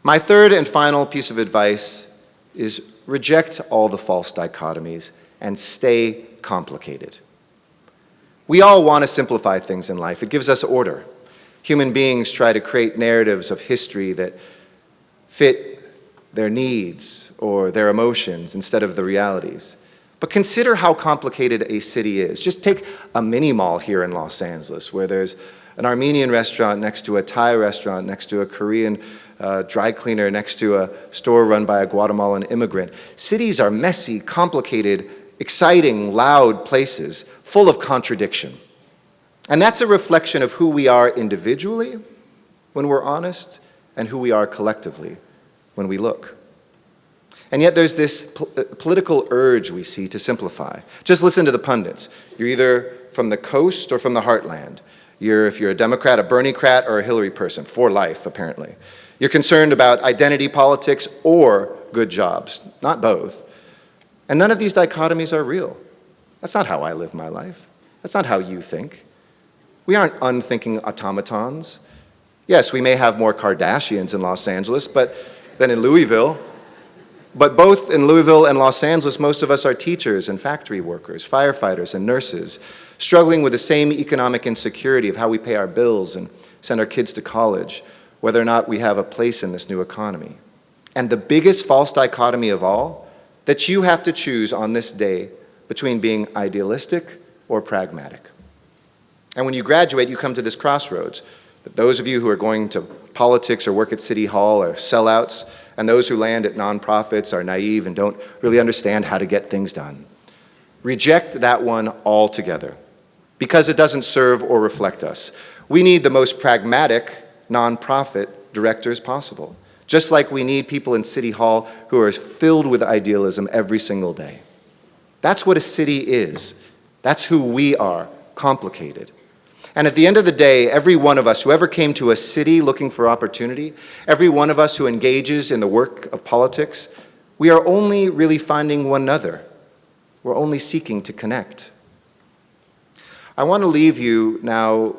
My third and final piece of advice is reject all the false dichotomies and stay complicated. We all want to simplify things in life. It gives us order. Human beings try to create narratives of history that fit their needs or their emotions instead of the realities. But consider how complicated a city is. Just take a mini mall here in Los Angeles, where there's an Armenian restaurant next to a Thai restaurant, next to a Korean dry cleaner, next to a store run by a Guatemalan immigrant. Cities are messy, complicated, exciting, loud places, full of contradiction. And that's a reflection of who we are individually when we're honest and who we are collectively when we look. And yet there's this political urge we see to simplify. Just listen to the pundits. You're either from the coast or from the heartland. If you're a Democrat, a Bernie-crat, or a Hillary person, for life, apparently. You're concerned about identity politics or good jobs, not both. And none of these dichotomies are real. That's not how I live my life. That's not how you think. We aren't unthinking automatons. Yes, we may have more Kardashians in Los Angeles than in Louisville. But both in Louisville and Los Angeles, most of us are teachers and factory workers, firefighters and nurses, struggling with the same economic insecurity of how we pay our bills and send our kids to college, whether or not we have a place in this new economy. And the biggest false dichotomy of all, that you have to choose on this day between being idealistic or pragmatic. And when you graduate, you come to this crossroads. That those of you who are going to politics or work at City Hall are sellouts, and those who land at nonprofits are naive and don't really understand how to get things done. Reject that one altogether, because it doesn't serve or reflect us. We need the most pragmatic nonprofit directors possible, just like we need people in City Hall who are filled with idealism every single day. That's what a city is. That's who we are, complicated. And at the end of the day, every one of us, whoever came to a city looking for opportunity, every one of us who engages in the work of politics, we are only really finding one another. We're only seeking to connect. I want to leave you now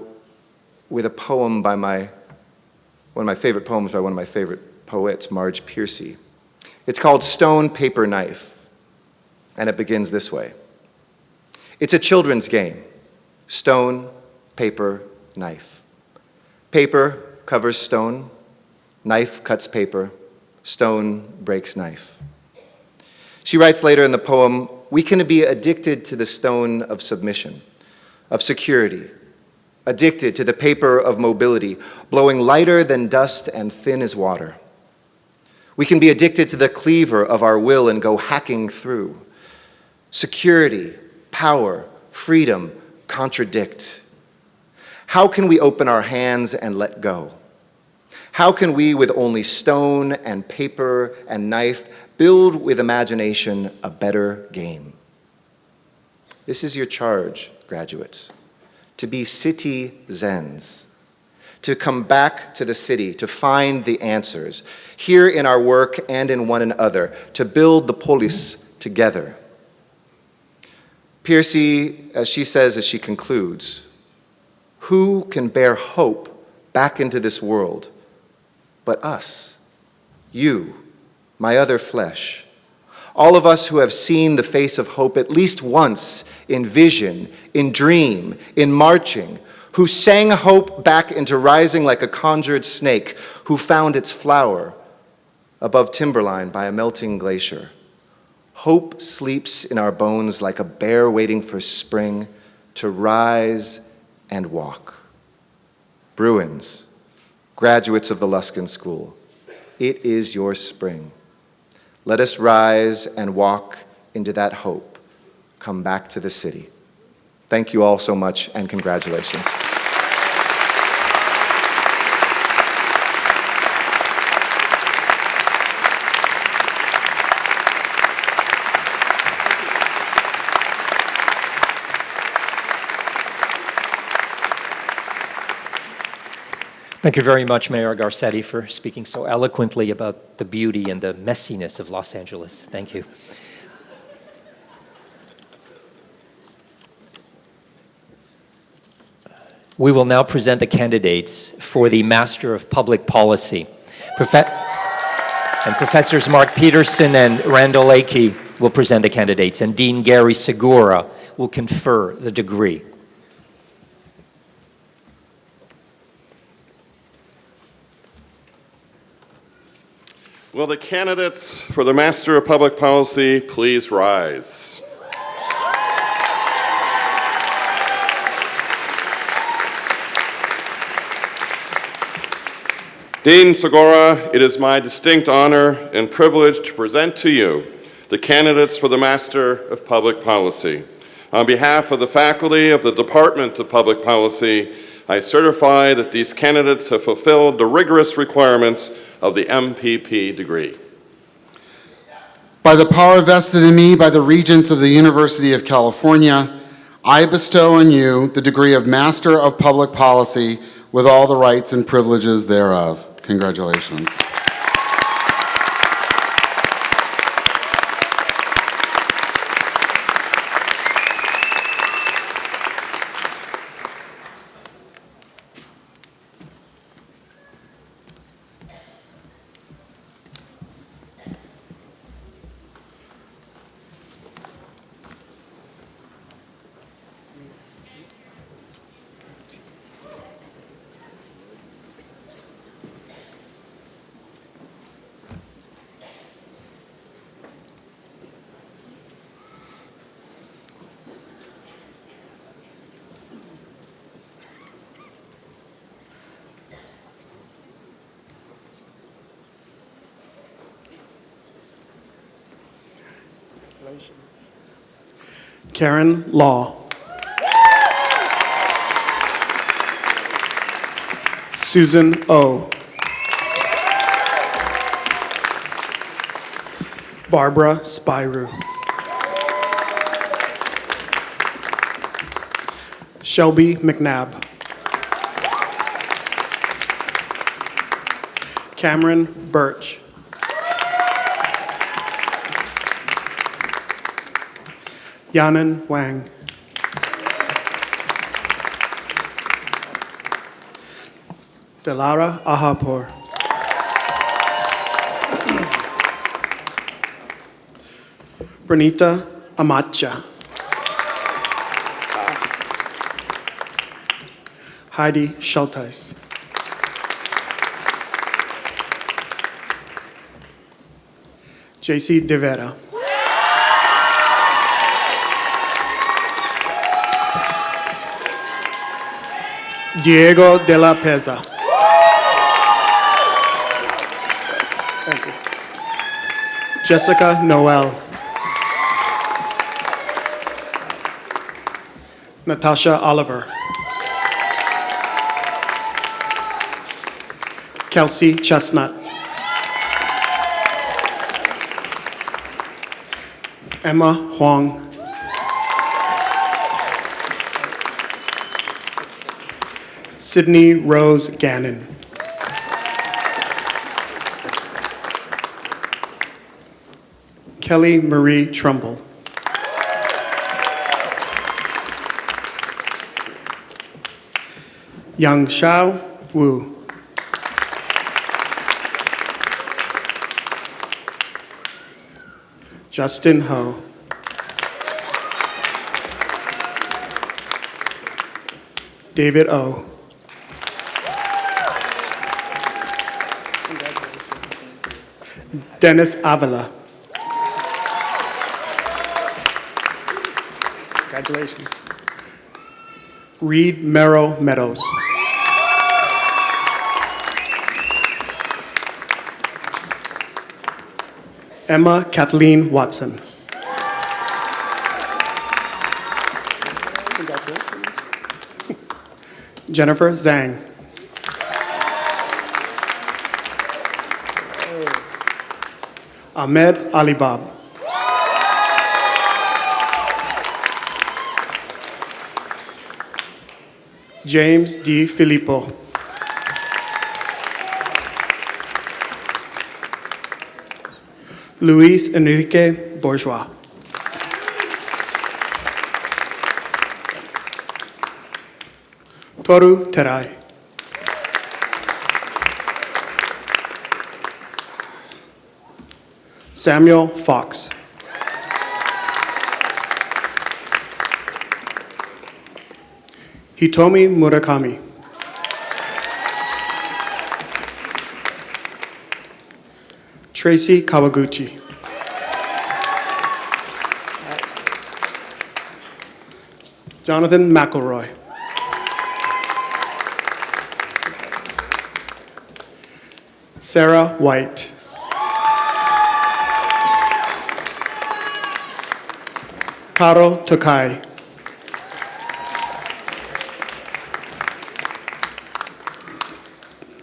with a poem by one of my favorite poems by one of my favorite poets, Marge Piercy. It's called Stone, Paper, Knife, and it begins this way. It's a children's game. Stone, paper, knife. Paper covers stone, knife cuts paper, stone breaks knife. She writes later in the poem, we can be addicted to the stone of submission, of security, addicted to the paper of mobility, blowing lighter than dust and thin as water. We can be addicted to the cleaver of our will and go hacking through. Security, power, freedom contradict. How can we open our hands and let go? How can we, with only stone and paper and knife, build with imagination a better game? This is your charge, graduates, to be citizens, to come back to the city, to find the answers, here in our work and in one another, to build the polis together. Piercy, as she says as she concludes, who can bear hope back into this world but us, you, my other flesh, all of us who have seen the face of hope at least once in vision, in dream, in marching, who sang hope back into rising like a conjured snake, who found its flower above timberline by a melting glacier. Hope sleeps in our bones like a bear waiting for spring to rise and walk. Bruins, graduates of the Luskin School, it is your spring. Let us rise and walk into that hope. Come back to the city. Thank you all so much, and congratulations. Thank you very much, Mayor Garcetti, for speaking so eloquently about the beauty and the messiness of Los Angeles. Thank you. We will now present the candidates for the Master of Public Policy. And Professors Mark Peterson and Randall Akey will present the candidates, and Dean Gary Segura will confer the degree. Will the candidates for the Master of Public Policy please rise? Dean Segura, it is my distinct honor and privilege to present to you the candidates for the Master of Public Policy. On behalf of the faculty of the Department of Public Policy, I certify that these candidates have fulfilled the rigorous requirements of the MPP degree. By the power vested in me by the Regents of the University of California, I bestow on you the degree of Master of Public Policy with all the rights and privileges thereof. Congratulations. Karen Law. Susan O. Barbara Spyru. Shelby McNabb. Cameron Birch. Yanan Wang. Delara Ahapur. Bernita Amacha. Heidi Schulteis. JC De Vera. Diego de la Peza. Thank you. Jessica Noel. Natasha Oliver. Kelsey Chestnut. Emma Huang. Sydney Rose Gannon. Kelly Marie Trumbull. Yang Xiao Wu. Justin Ho. David O. Dennis Avila. Congratulations. Reed Merrill Meadows. Emma Kathleen Watson. Congratulations. Jennifer Zhang. Ahmed Alibab. James D. Filippo. Luis Enrique Bourgeois. Toru Terai. Samuel Fox. Hitomi Murakami. Tracy Kawaguchi. Jonathan McElroy. Sarah White. Karo Tokai.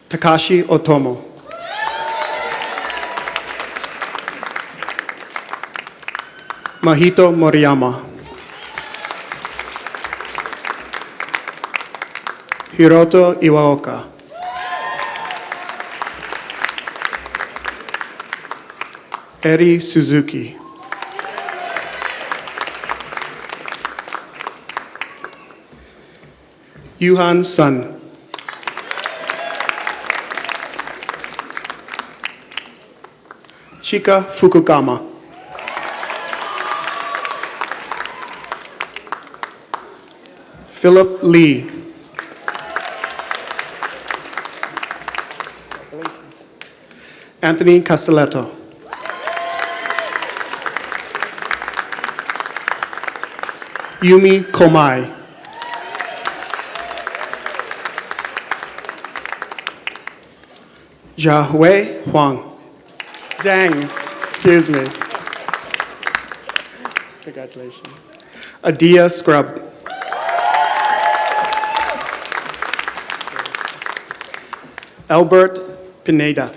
Takashi Otomo. Mahito Moriyama. Hiroto Iwaoka. Eri Suzuki. Yuhan Sun. Chika Fukugama. Philip Lee. Anthony Castelletto. Yumi Komai. Jiahui Huang. Zhang, excuse me. Congratulations. Adia Scrub. Albert Pineda.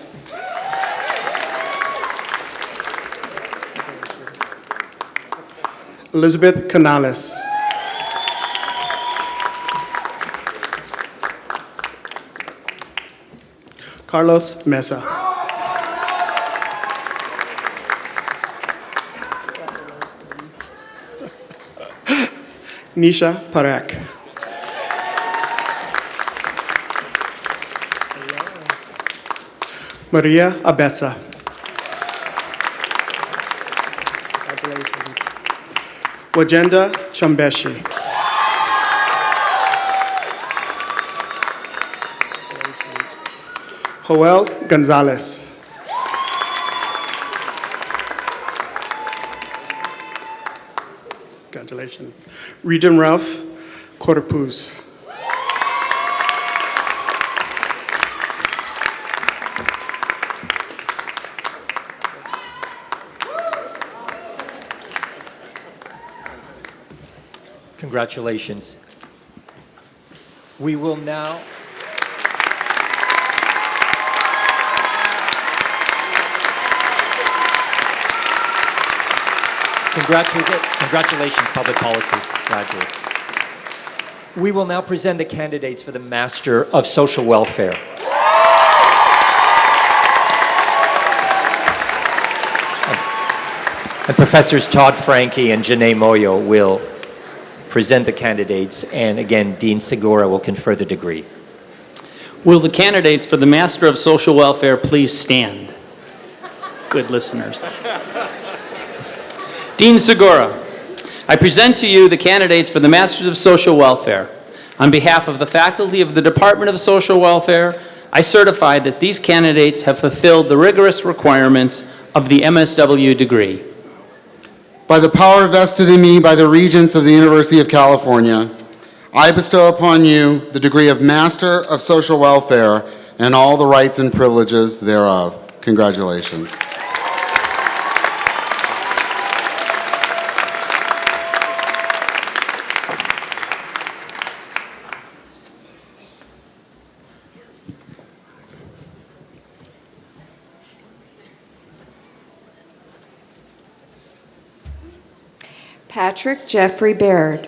Elizabeth Canales. Carlos Mesa. Nisha Parak. Maria Abessa. Wajenda Chambeshi. Joel Gonzalez. Congratulations. Regent Ralph Cortepuz. Congratulations. We will now Congratulations, public policy graduates. We will now present the candidates for the Master of Social Welfare. And Professors Todd Franke and Janae Moyo will present the candidates, and again, Dean Segura will confer the degree. Will the candidates for the Master of Social Welfare please stand? Good listeners. Dean Segura, I present to you the candidates for the Masters of Social Welfare. On behalf of the faculty of the Department of Social Welfare, I certify that these candidates have fulfilled the rigorous requirements of the MSW degree. By the power vested in me by the Regents of the University of California, I bestow upon you the degree of Master of Social Welfare and all the rights and privileges thereof. Congratulations. Patrick Jeffrey Baird.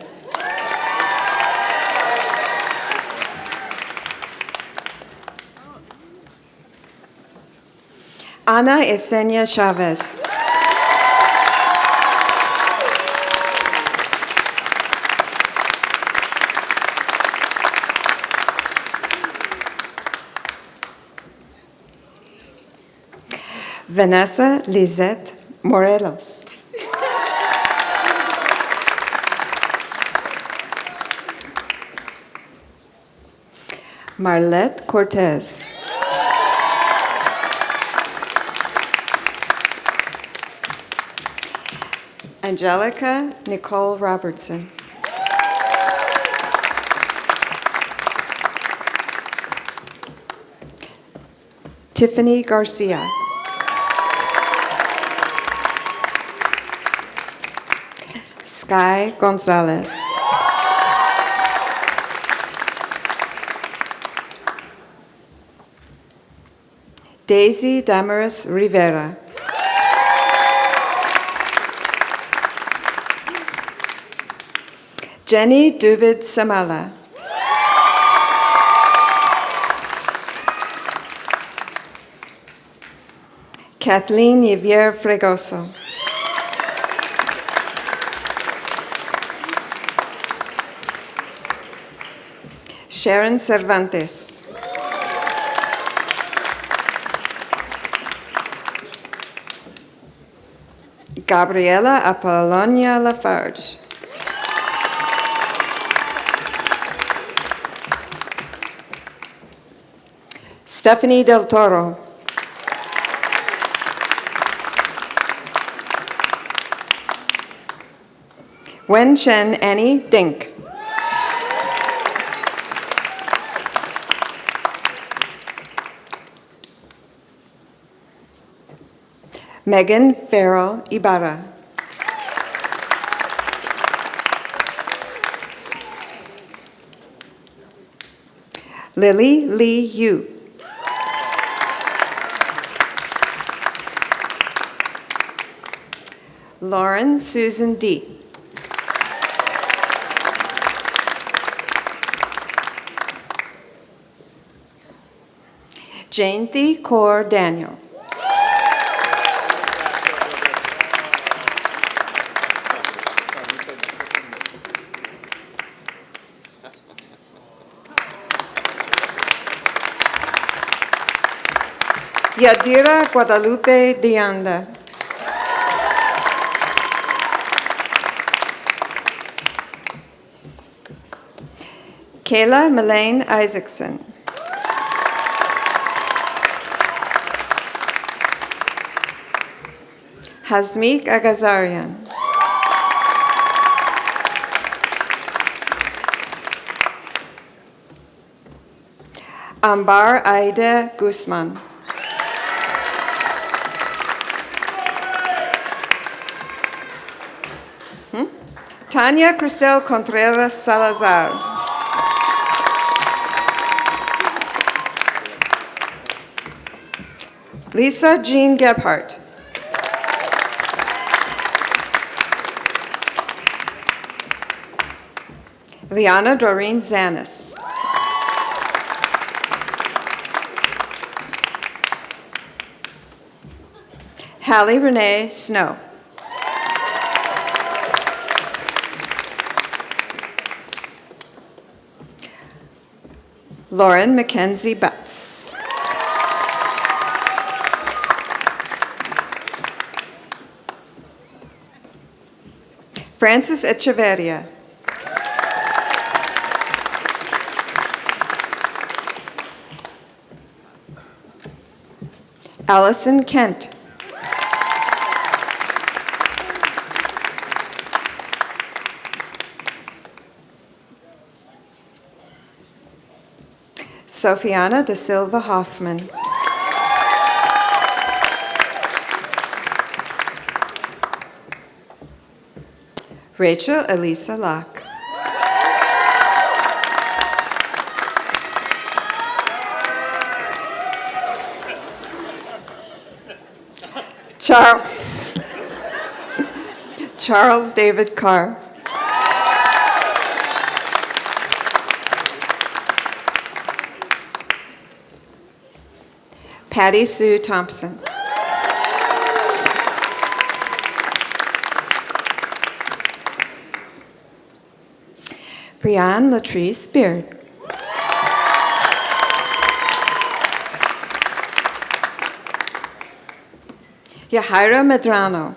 Ana Esenia Chavez. Vanessa Lizette Morelos. Marlette Cortez. Angelica Nicole Robertson. Tiffany Garcia. Sky Gonzalez. Daisy Damaris Rivera. Jenny Duvid Samala. Kathleen Yvier Fregoso. Sharon Cervantes. Gabriela Apollonia Lafarge. Stephanie Del Toro. Wen Chen Annie Dink. Megan Farrell Ibarra. Lily Lee Yu. Lauren Susan D. Jayanthi Kaur Daniel. Yadira Guadalupe Dianda. Kayla Melaine Isaacson. Hazmik Agazarian. Ambar Aida Guzman. Tanya Cristel Contreras Salazar. Lisa Jean Gebhardt. Liana Doreen Zanis. Hallie Renee Snow. Lauren Mackenzie Butts. Francis Echeverria. Allison Kent. Sofiana da Silva Hoffman. Rachel Elisa Locke. Charles David Carr. Patty Sue Thompson. Brianne Latrice Beard. Yahaira Medrano.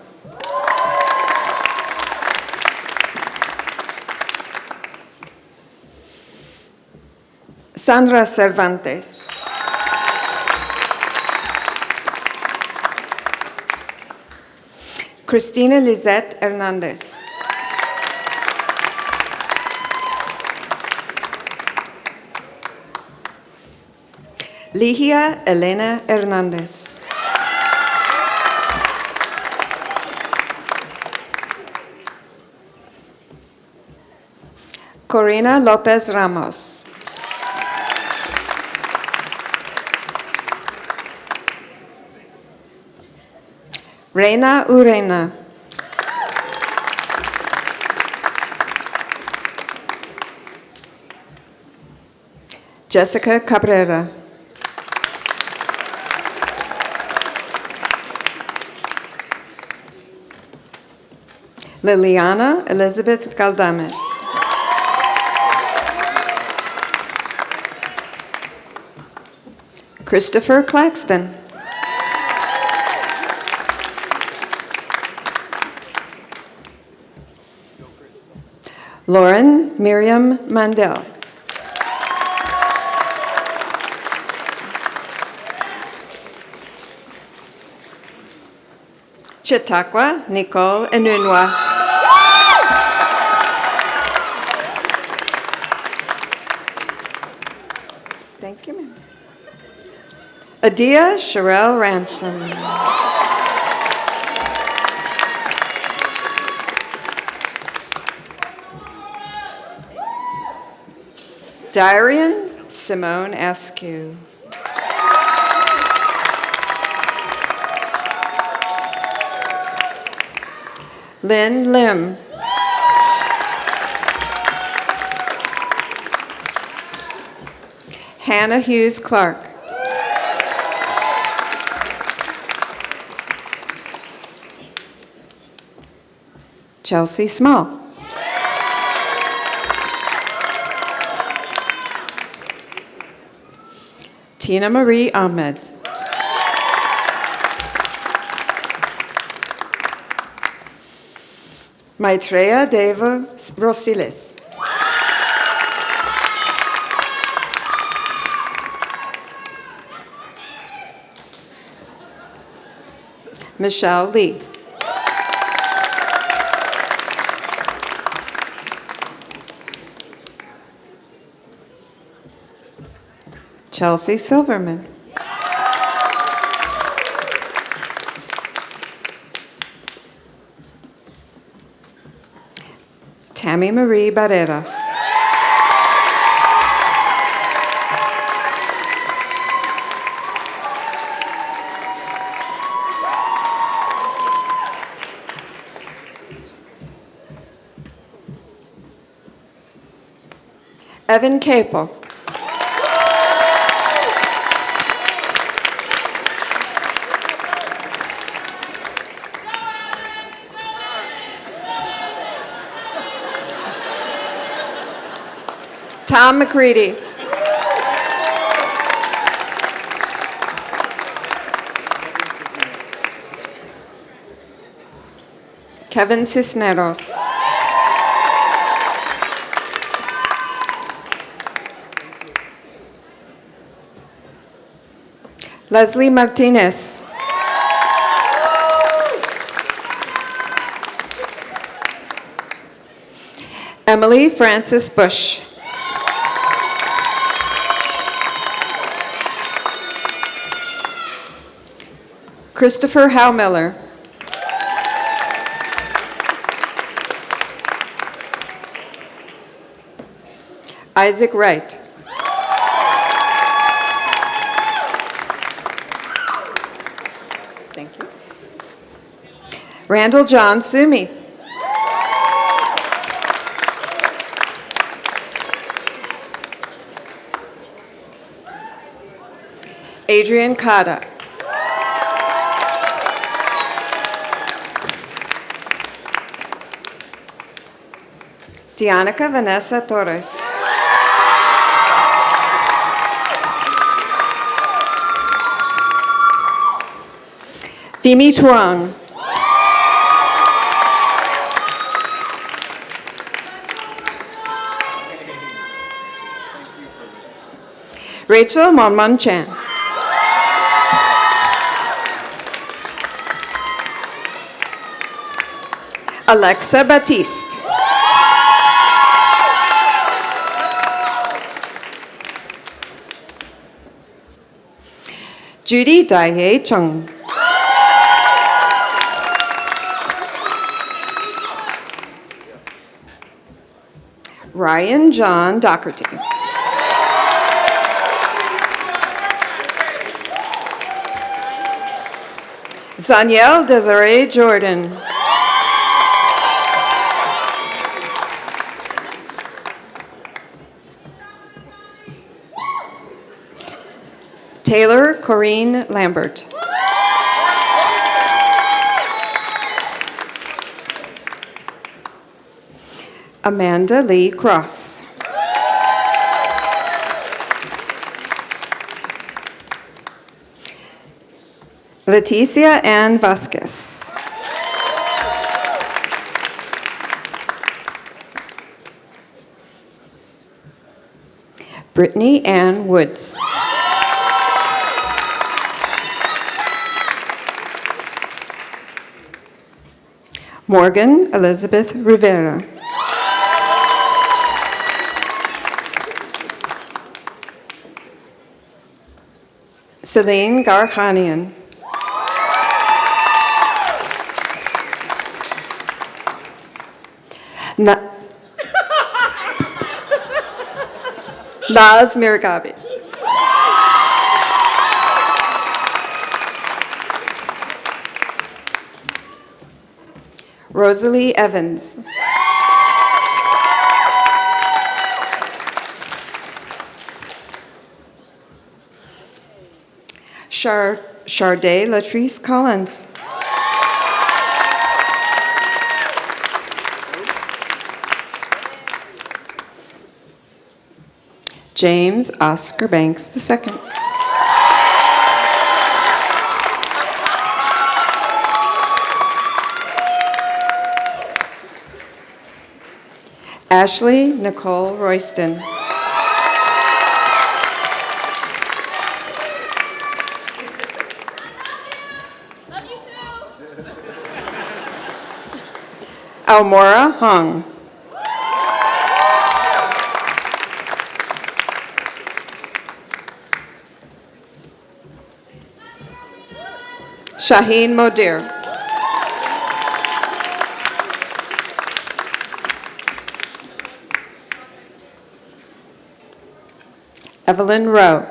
Sandra Cervantes. Cristina Lizette Hernandez. Ligia Elena Hernandez. Corina Lopez Ramos. Reina Urena. Jessica Cabrera. Liliana Elizabeth Galdames. Christopher Claxton. Lauren Miriam Mandel. Chautauqua Nicole Enunwa. Thank you, ma'am. Adia Sherelle Ransom. Darian Simone Askew. Lynn Lim. Hannah Hughes Clark. Chelsea Small. Tina Marie Ahmed. Maitreya Deva Rosilis. Michelle Lee. Chelsea Silverman. Tammy Marie Barreras. Evan Capel. Tom McCready. Kevin Cisneros. Leslie Martinez. Emily Francis Bush. Christopher Howmiller. Isaac Wright. Thank you. Randall John Sumi. Adrian Cotta. Dianica Vanessa Torres. Fimi Truong. Rachel Monmon Chan. Alexa Batiste. Judy Daihe Chung. Ryan John Doherty. Zaniel Desiree Jordan. Taylor Corrine Lambert. Amanda Lee Cross. Leticia Ann Vasquez. Brittany Ann Woods. Morgan Elizabeth Rivera. Celine Garhanian. Naz Miragabi. Rosalie Evans. Charday Latrice Collins. James Oscar Banks II. Ashley Nicole Royston. Almora Hung. Shaheen Modir. Evelyn Rowe.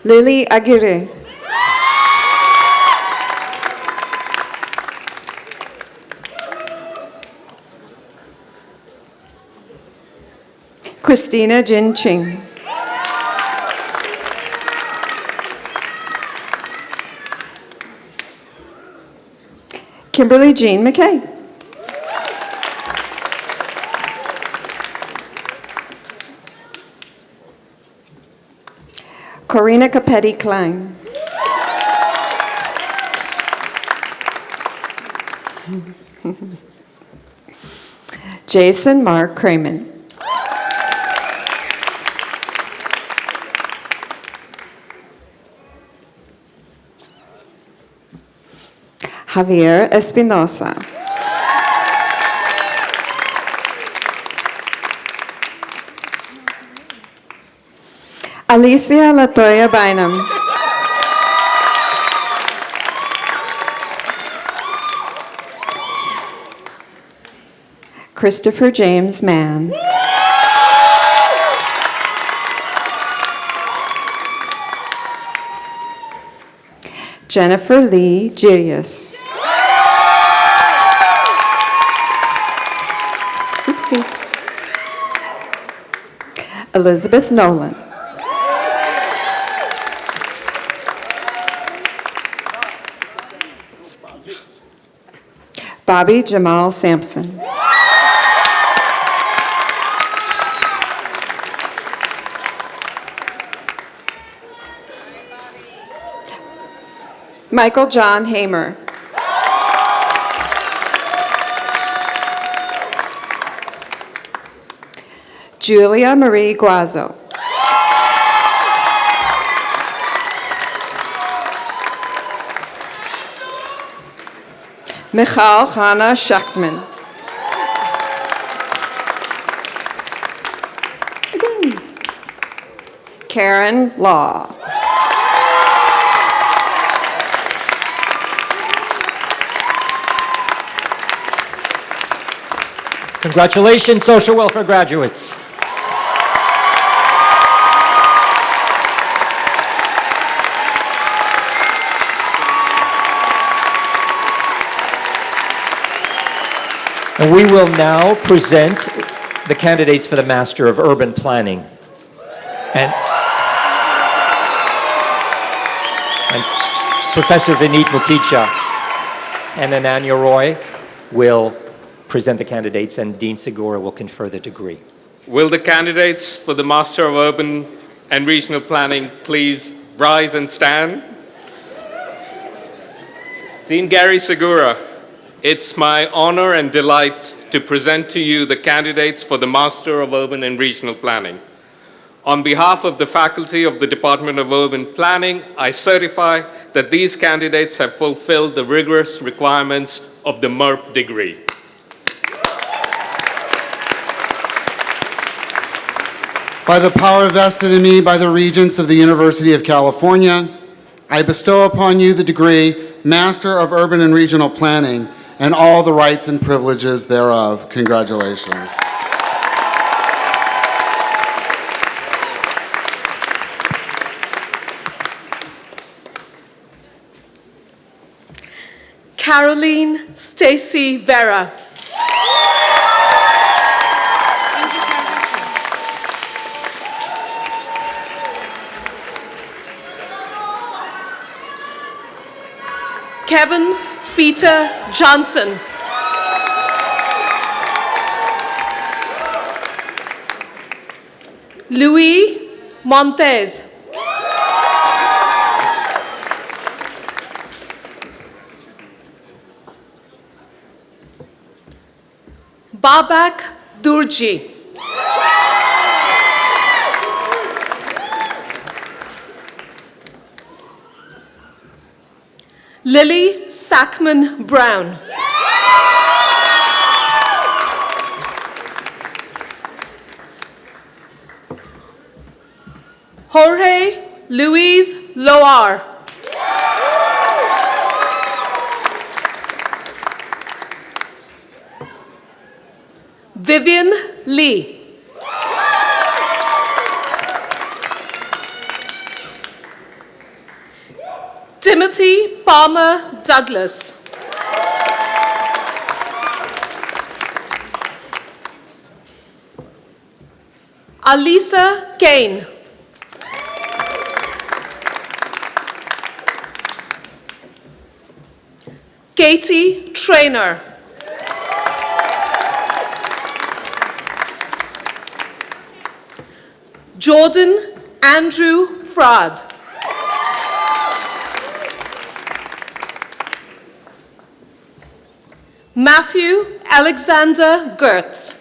Lily Aguirre. Christina Jin Ching. Kimberly Jean McKay. Corina Capetti Klein. Jason Mark Cramen. Javier Espinosa. Alicia Latoya Bynum. Christopher James Mann. Jennifer Lee Jirius. Oopsie. Elizabeth Nolan. Bobby Jamal Sampson. Michael John Hamer. Julia Marie Guazo. Michal Hannah Schachtman. Karen Law. Congratulations, social welfare graduates. And we will now present the candidates for the Master of Urban Planning. And Professor Vineet Mukherjee and Ananya Roy will present the candidates, and Dean Segura will confer the degree. Will the candidates for the Master of Urban and Regional Planning please rise and stand? Dean Gary Segura, it's my honor and delight to present to you the candidates for the Master of Urban and Regional Planning. On behalf of the faculty of the Department of Urban Planning, I certify that these candidates have fulfilled the rigorous requirements of the MERP degree. By the power vested in me by the Regents of the University of California, I bestow upon you the degree Master of Urban and Regional Planning and all the rights and privileges thereof. Congratulations. Caroline Stacy Vera. Kevin Peter Johnson. Louis Montez. Babak Durji. Lily Sackman Brown. Jorge Luis Loar. Vivian Lee. Timothy Palmer Douglas. Alisa Kane. Katie Traynor. Jordan Andrew Fraud. Matthew Alexander Gertz.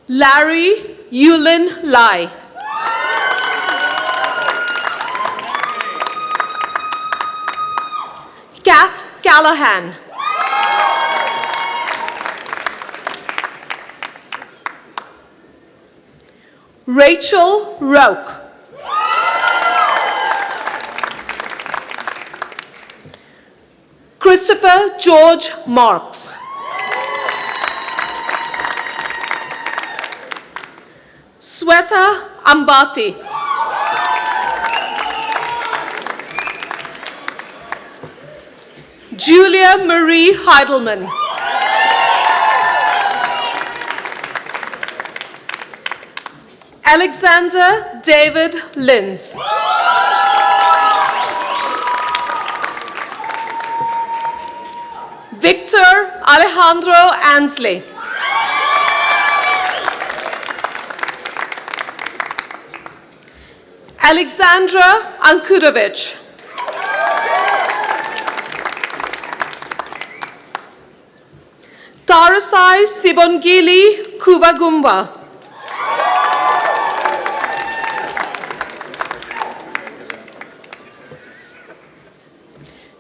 Larry Yulin Lai. Kat Callahan. Rachel Roque. Christopher George Marks. Sweta Ambati. Julia Marie Heidelman. Alexander David Linz. Victor Alejandro Ansley. Alexandra Ankudovic. Tarasai Sibongili Kuvagumba.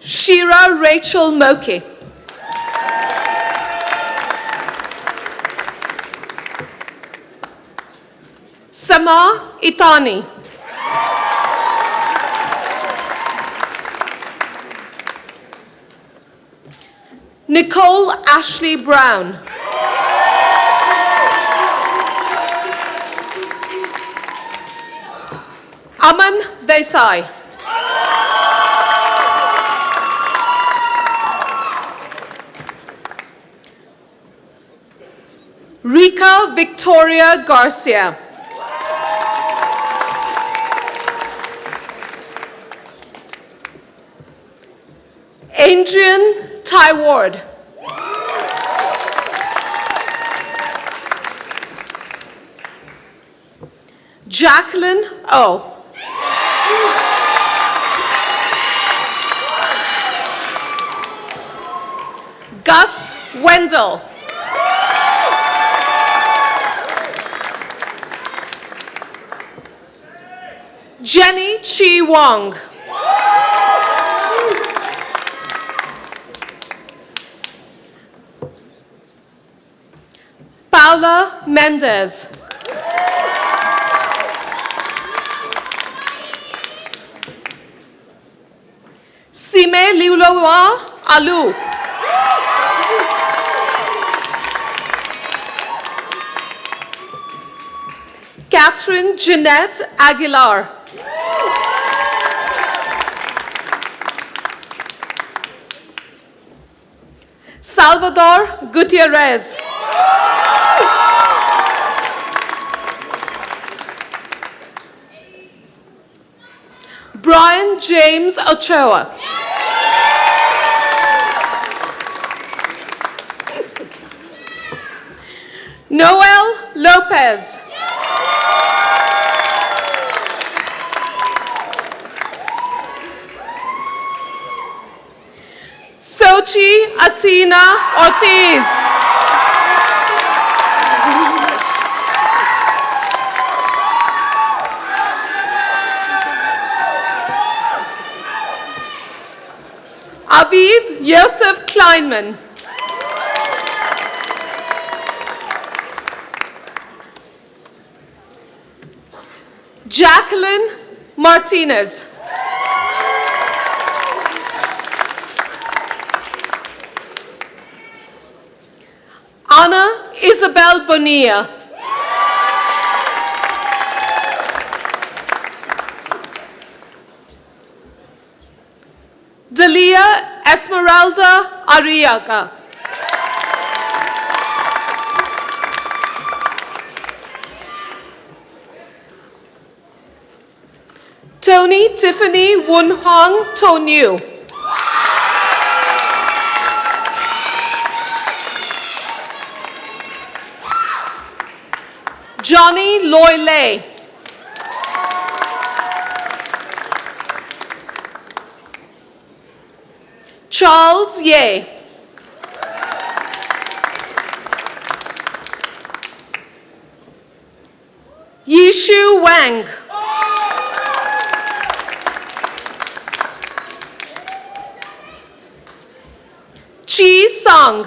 Shira Rachel Moki. Sama Itani. Nicole Ashley Brown. Aman Desai. Victoria Garcia. Adrian Ty Ward. Jacqueline O. Gus Wendell. Jenny Chi Wong. Paula Mendez. Sime Liuloa Alu. Catherine Jeanette Aguilar. Salvador Gutierrez. Brian James Ochoa. Noel Lopez. Sochi Athena Ortiz. Aviv Yosef Kleinman. Jacqueline Martinez. Anna Isabel Bonilla. Dalia Esmeralda Arriaga. Tony Tiffany Wunhong Tonyu. Johnny Loy Lay. Charles Ye. Yishu Wang. Chi Song.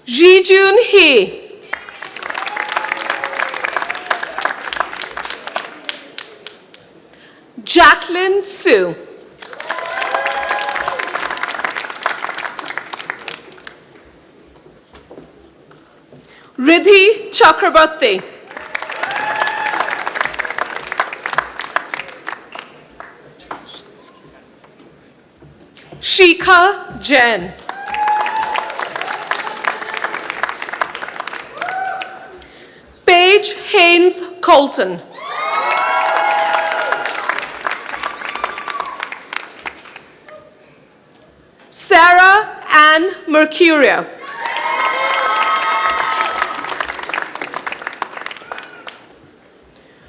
Jijun He. Jacqueline Sue. Riddhi Chakraborty. Shika Jen. Paige Haynes Colton. Sarah Ann Mercurio.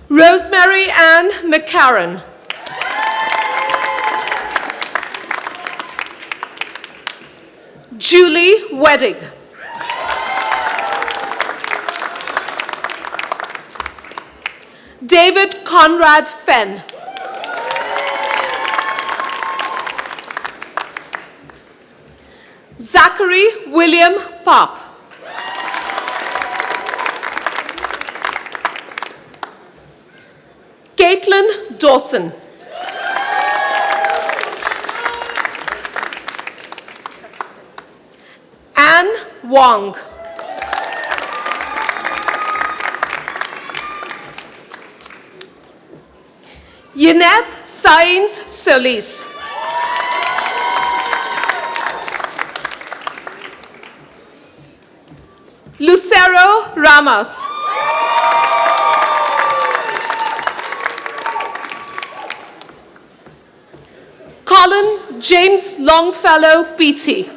Rosemary Ann McCarran. Julie Weddig. David Conrad Fenn. Zachary William Pop. Caitlin Dawson. Anne Wong. Yannette Sainz Solis. Lucero Ramos. Colin James Longfellow Beatty.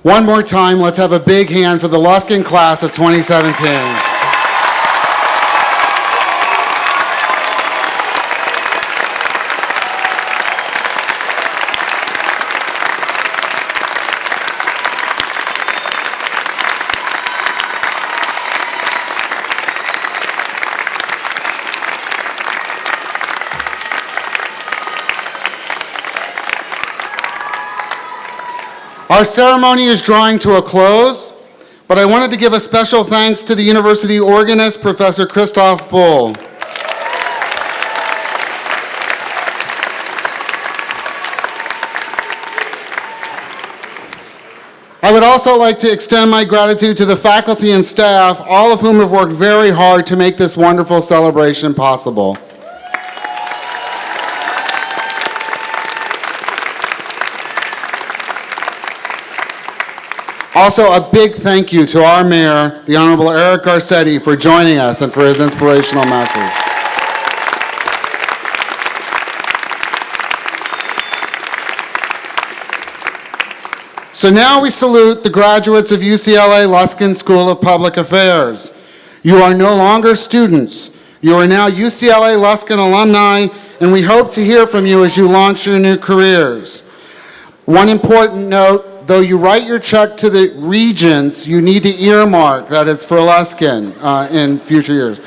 One more time, let's have a big hand for the Luskin class of 2017. Our ceremony is drawing to a close, but I wanted to give a special thanks to the university organist, Professor Christoph Bull. I would also like to extend my gratitude to the faculty and staff, all of whom have worked very hard to make this wonderful celebration possible. Also, a big thank you to our mayor, the Honorable Eric Garcetti, for joining us and for his inspirational message. So now we salute the graduates of UCLA Luskin School of Public Affairs. You are no longer students. You are now UCLA Luskin alumni, and we hope to hear from you as you launch your new careers. One important note, though you write your check to the regents, you need to earmark that it's for Luskin in future years.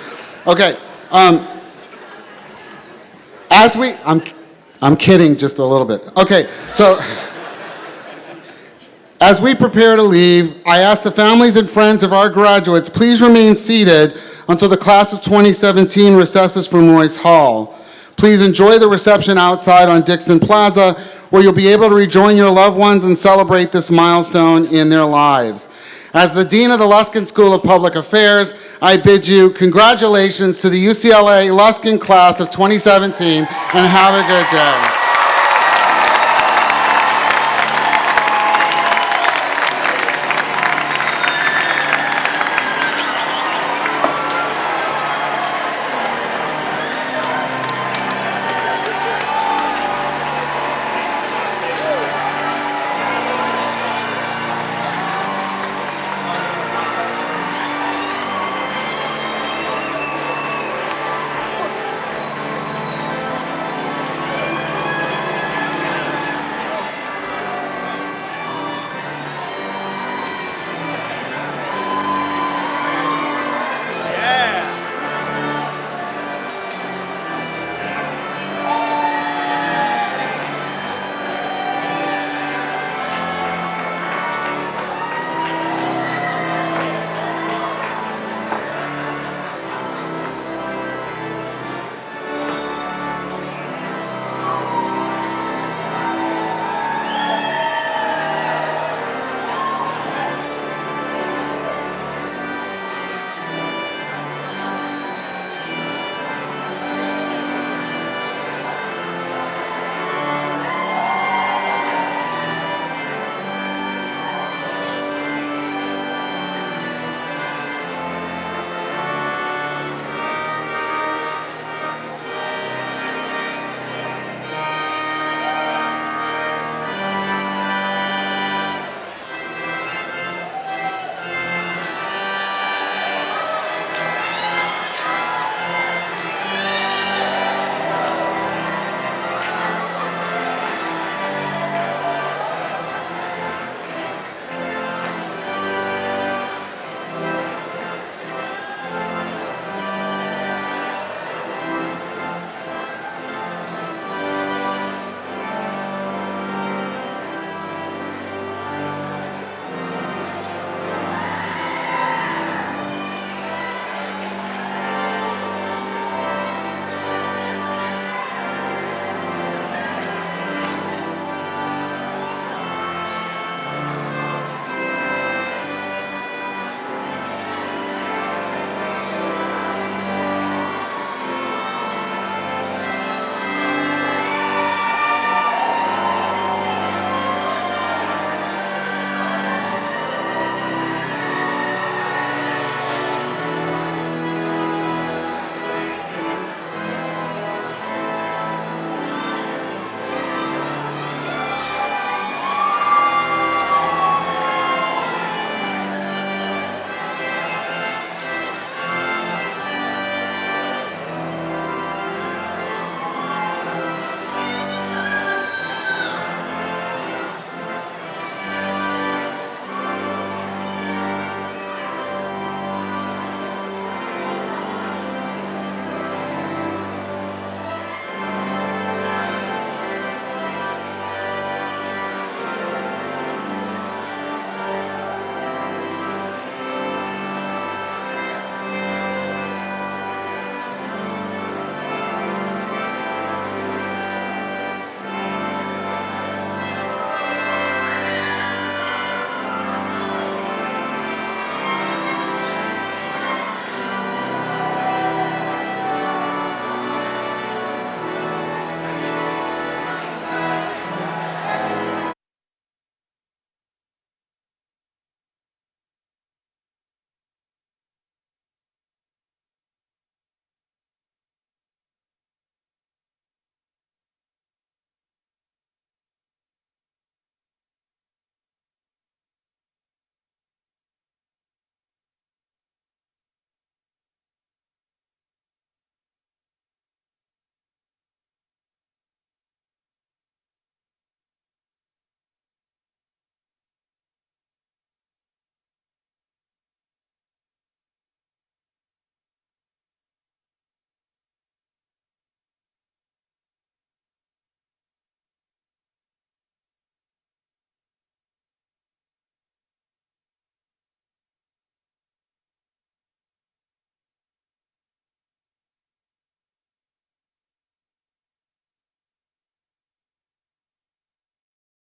Okay. I'm kidding just a little bit. Okay, so as we prepare to leave, I ask the families and friends of our graduates, please remain seated until the class of 2017 recesses from Royce Hall. Please enjoy the reception outside on Dixon Plaza, where you'll be able to rejoin your loved ones and celebrate this milestone in their lives. As the Dean of the Luskin School of Public Affairs, I bid you congratulations to the UCLA Luskin class of 2017, and have a good day.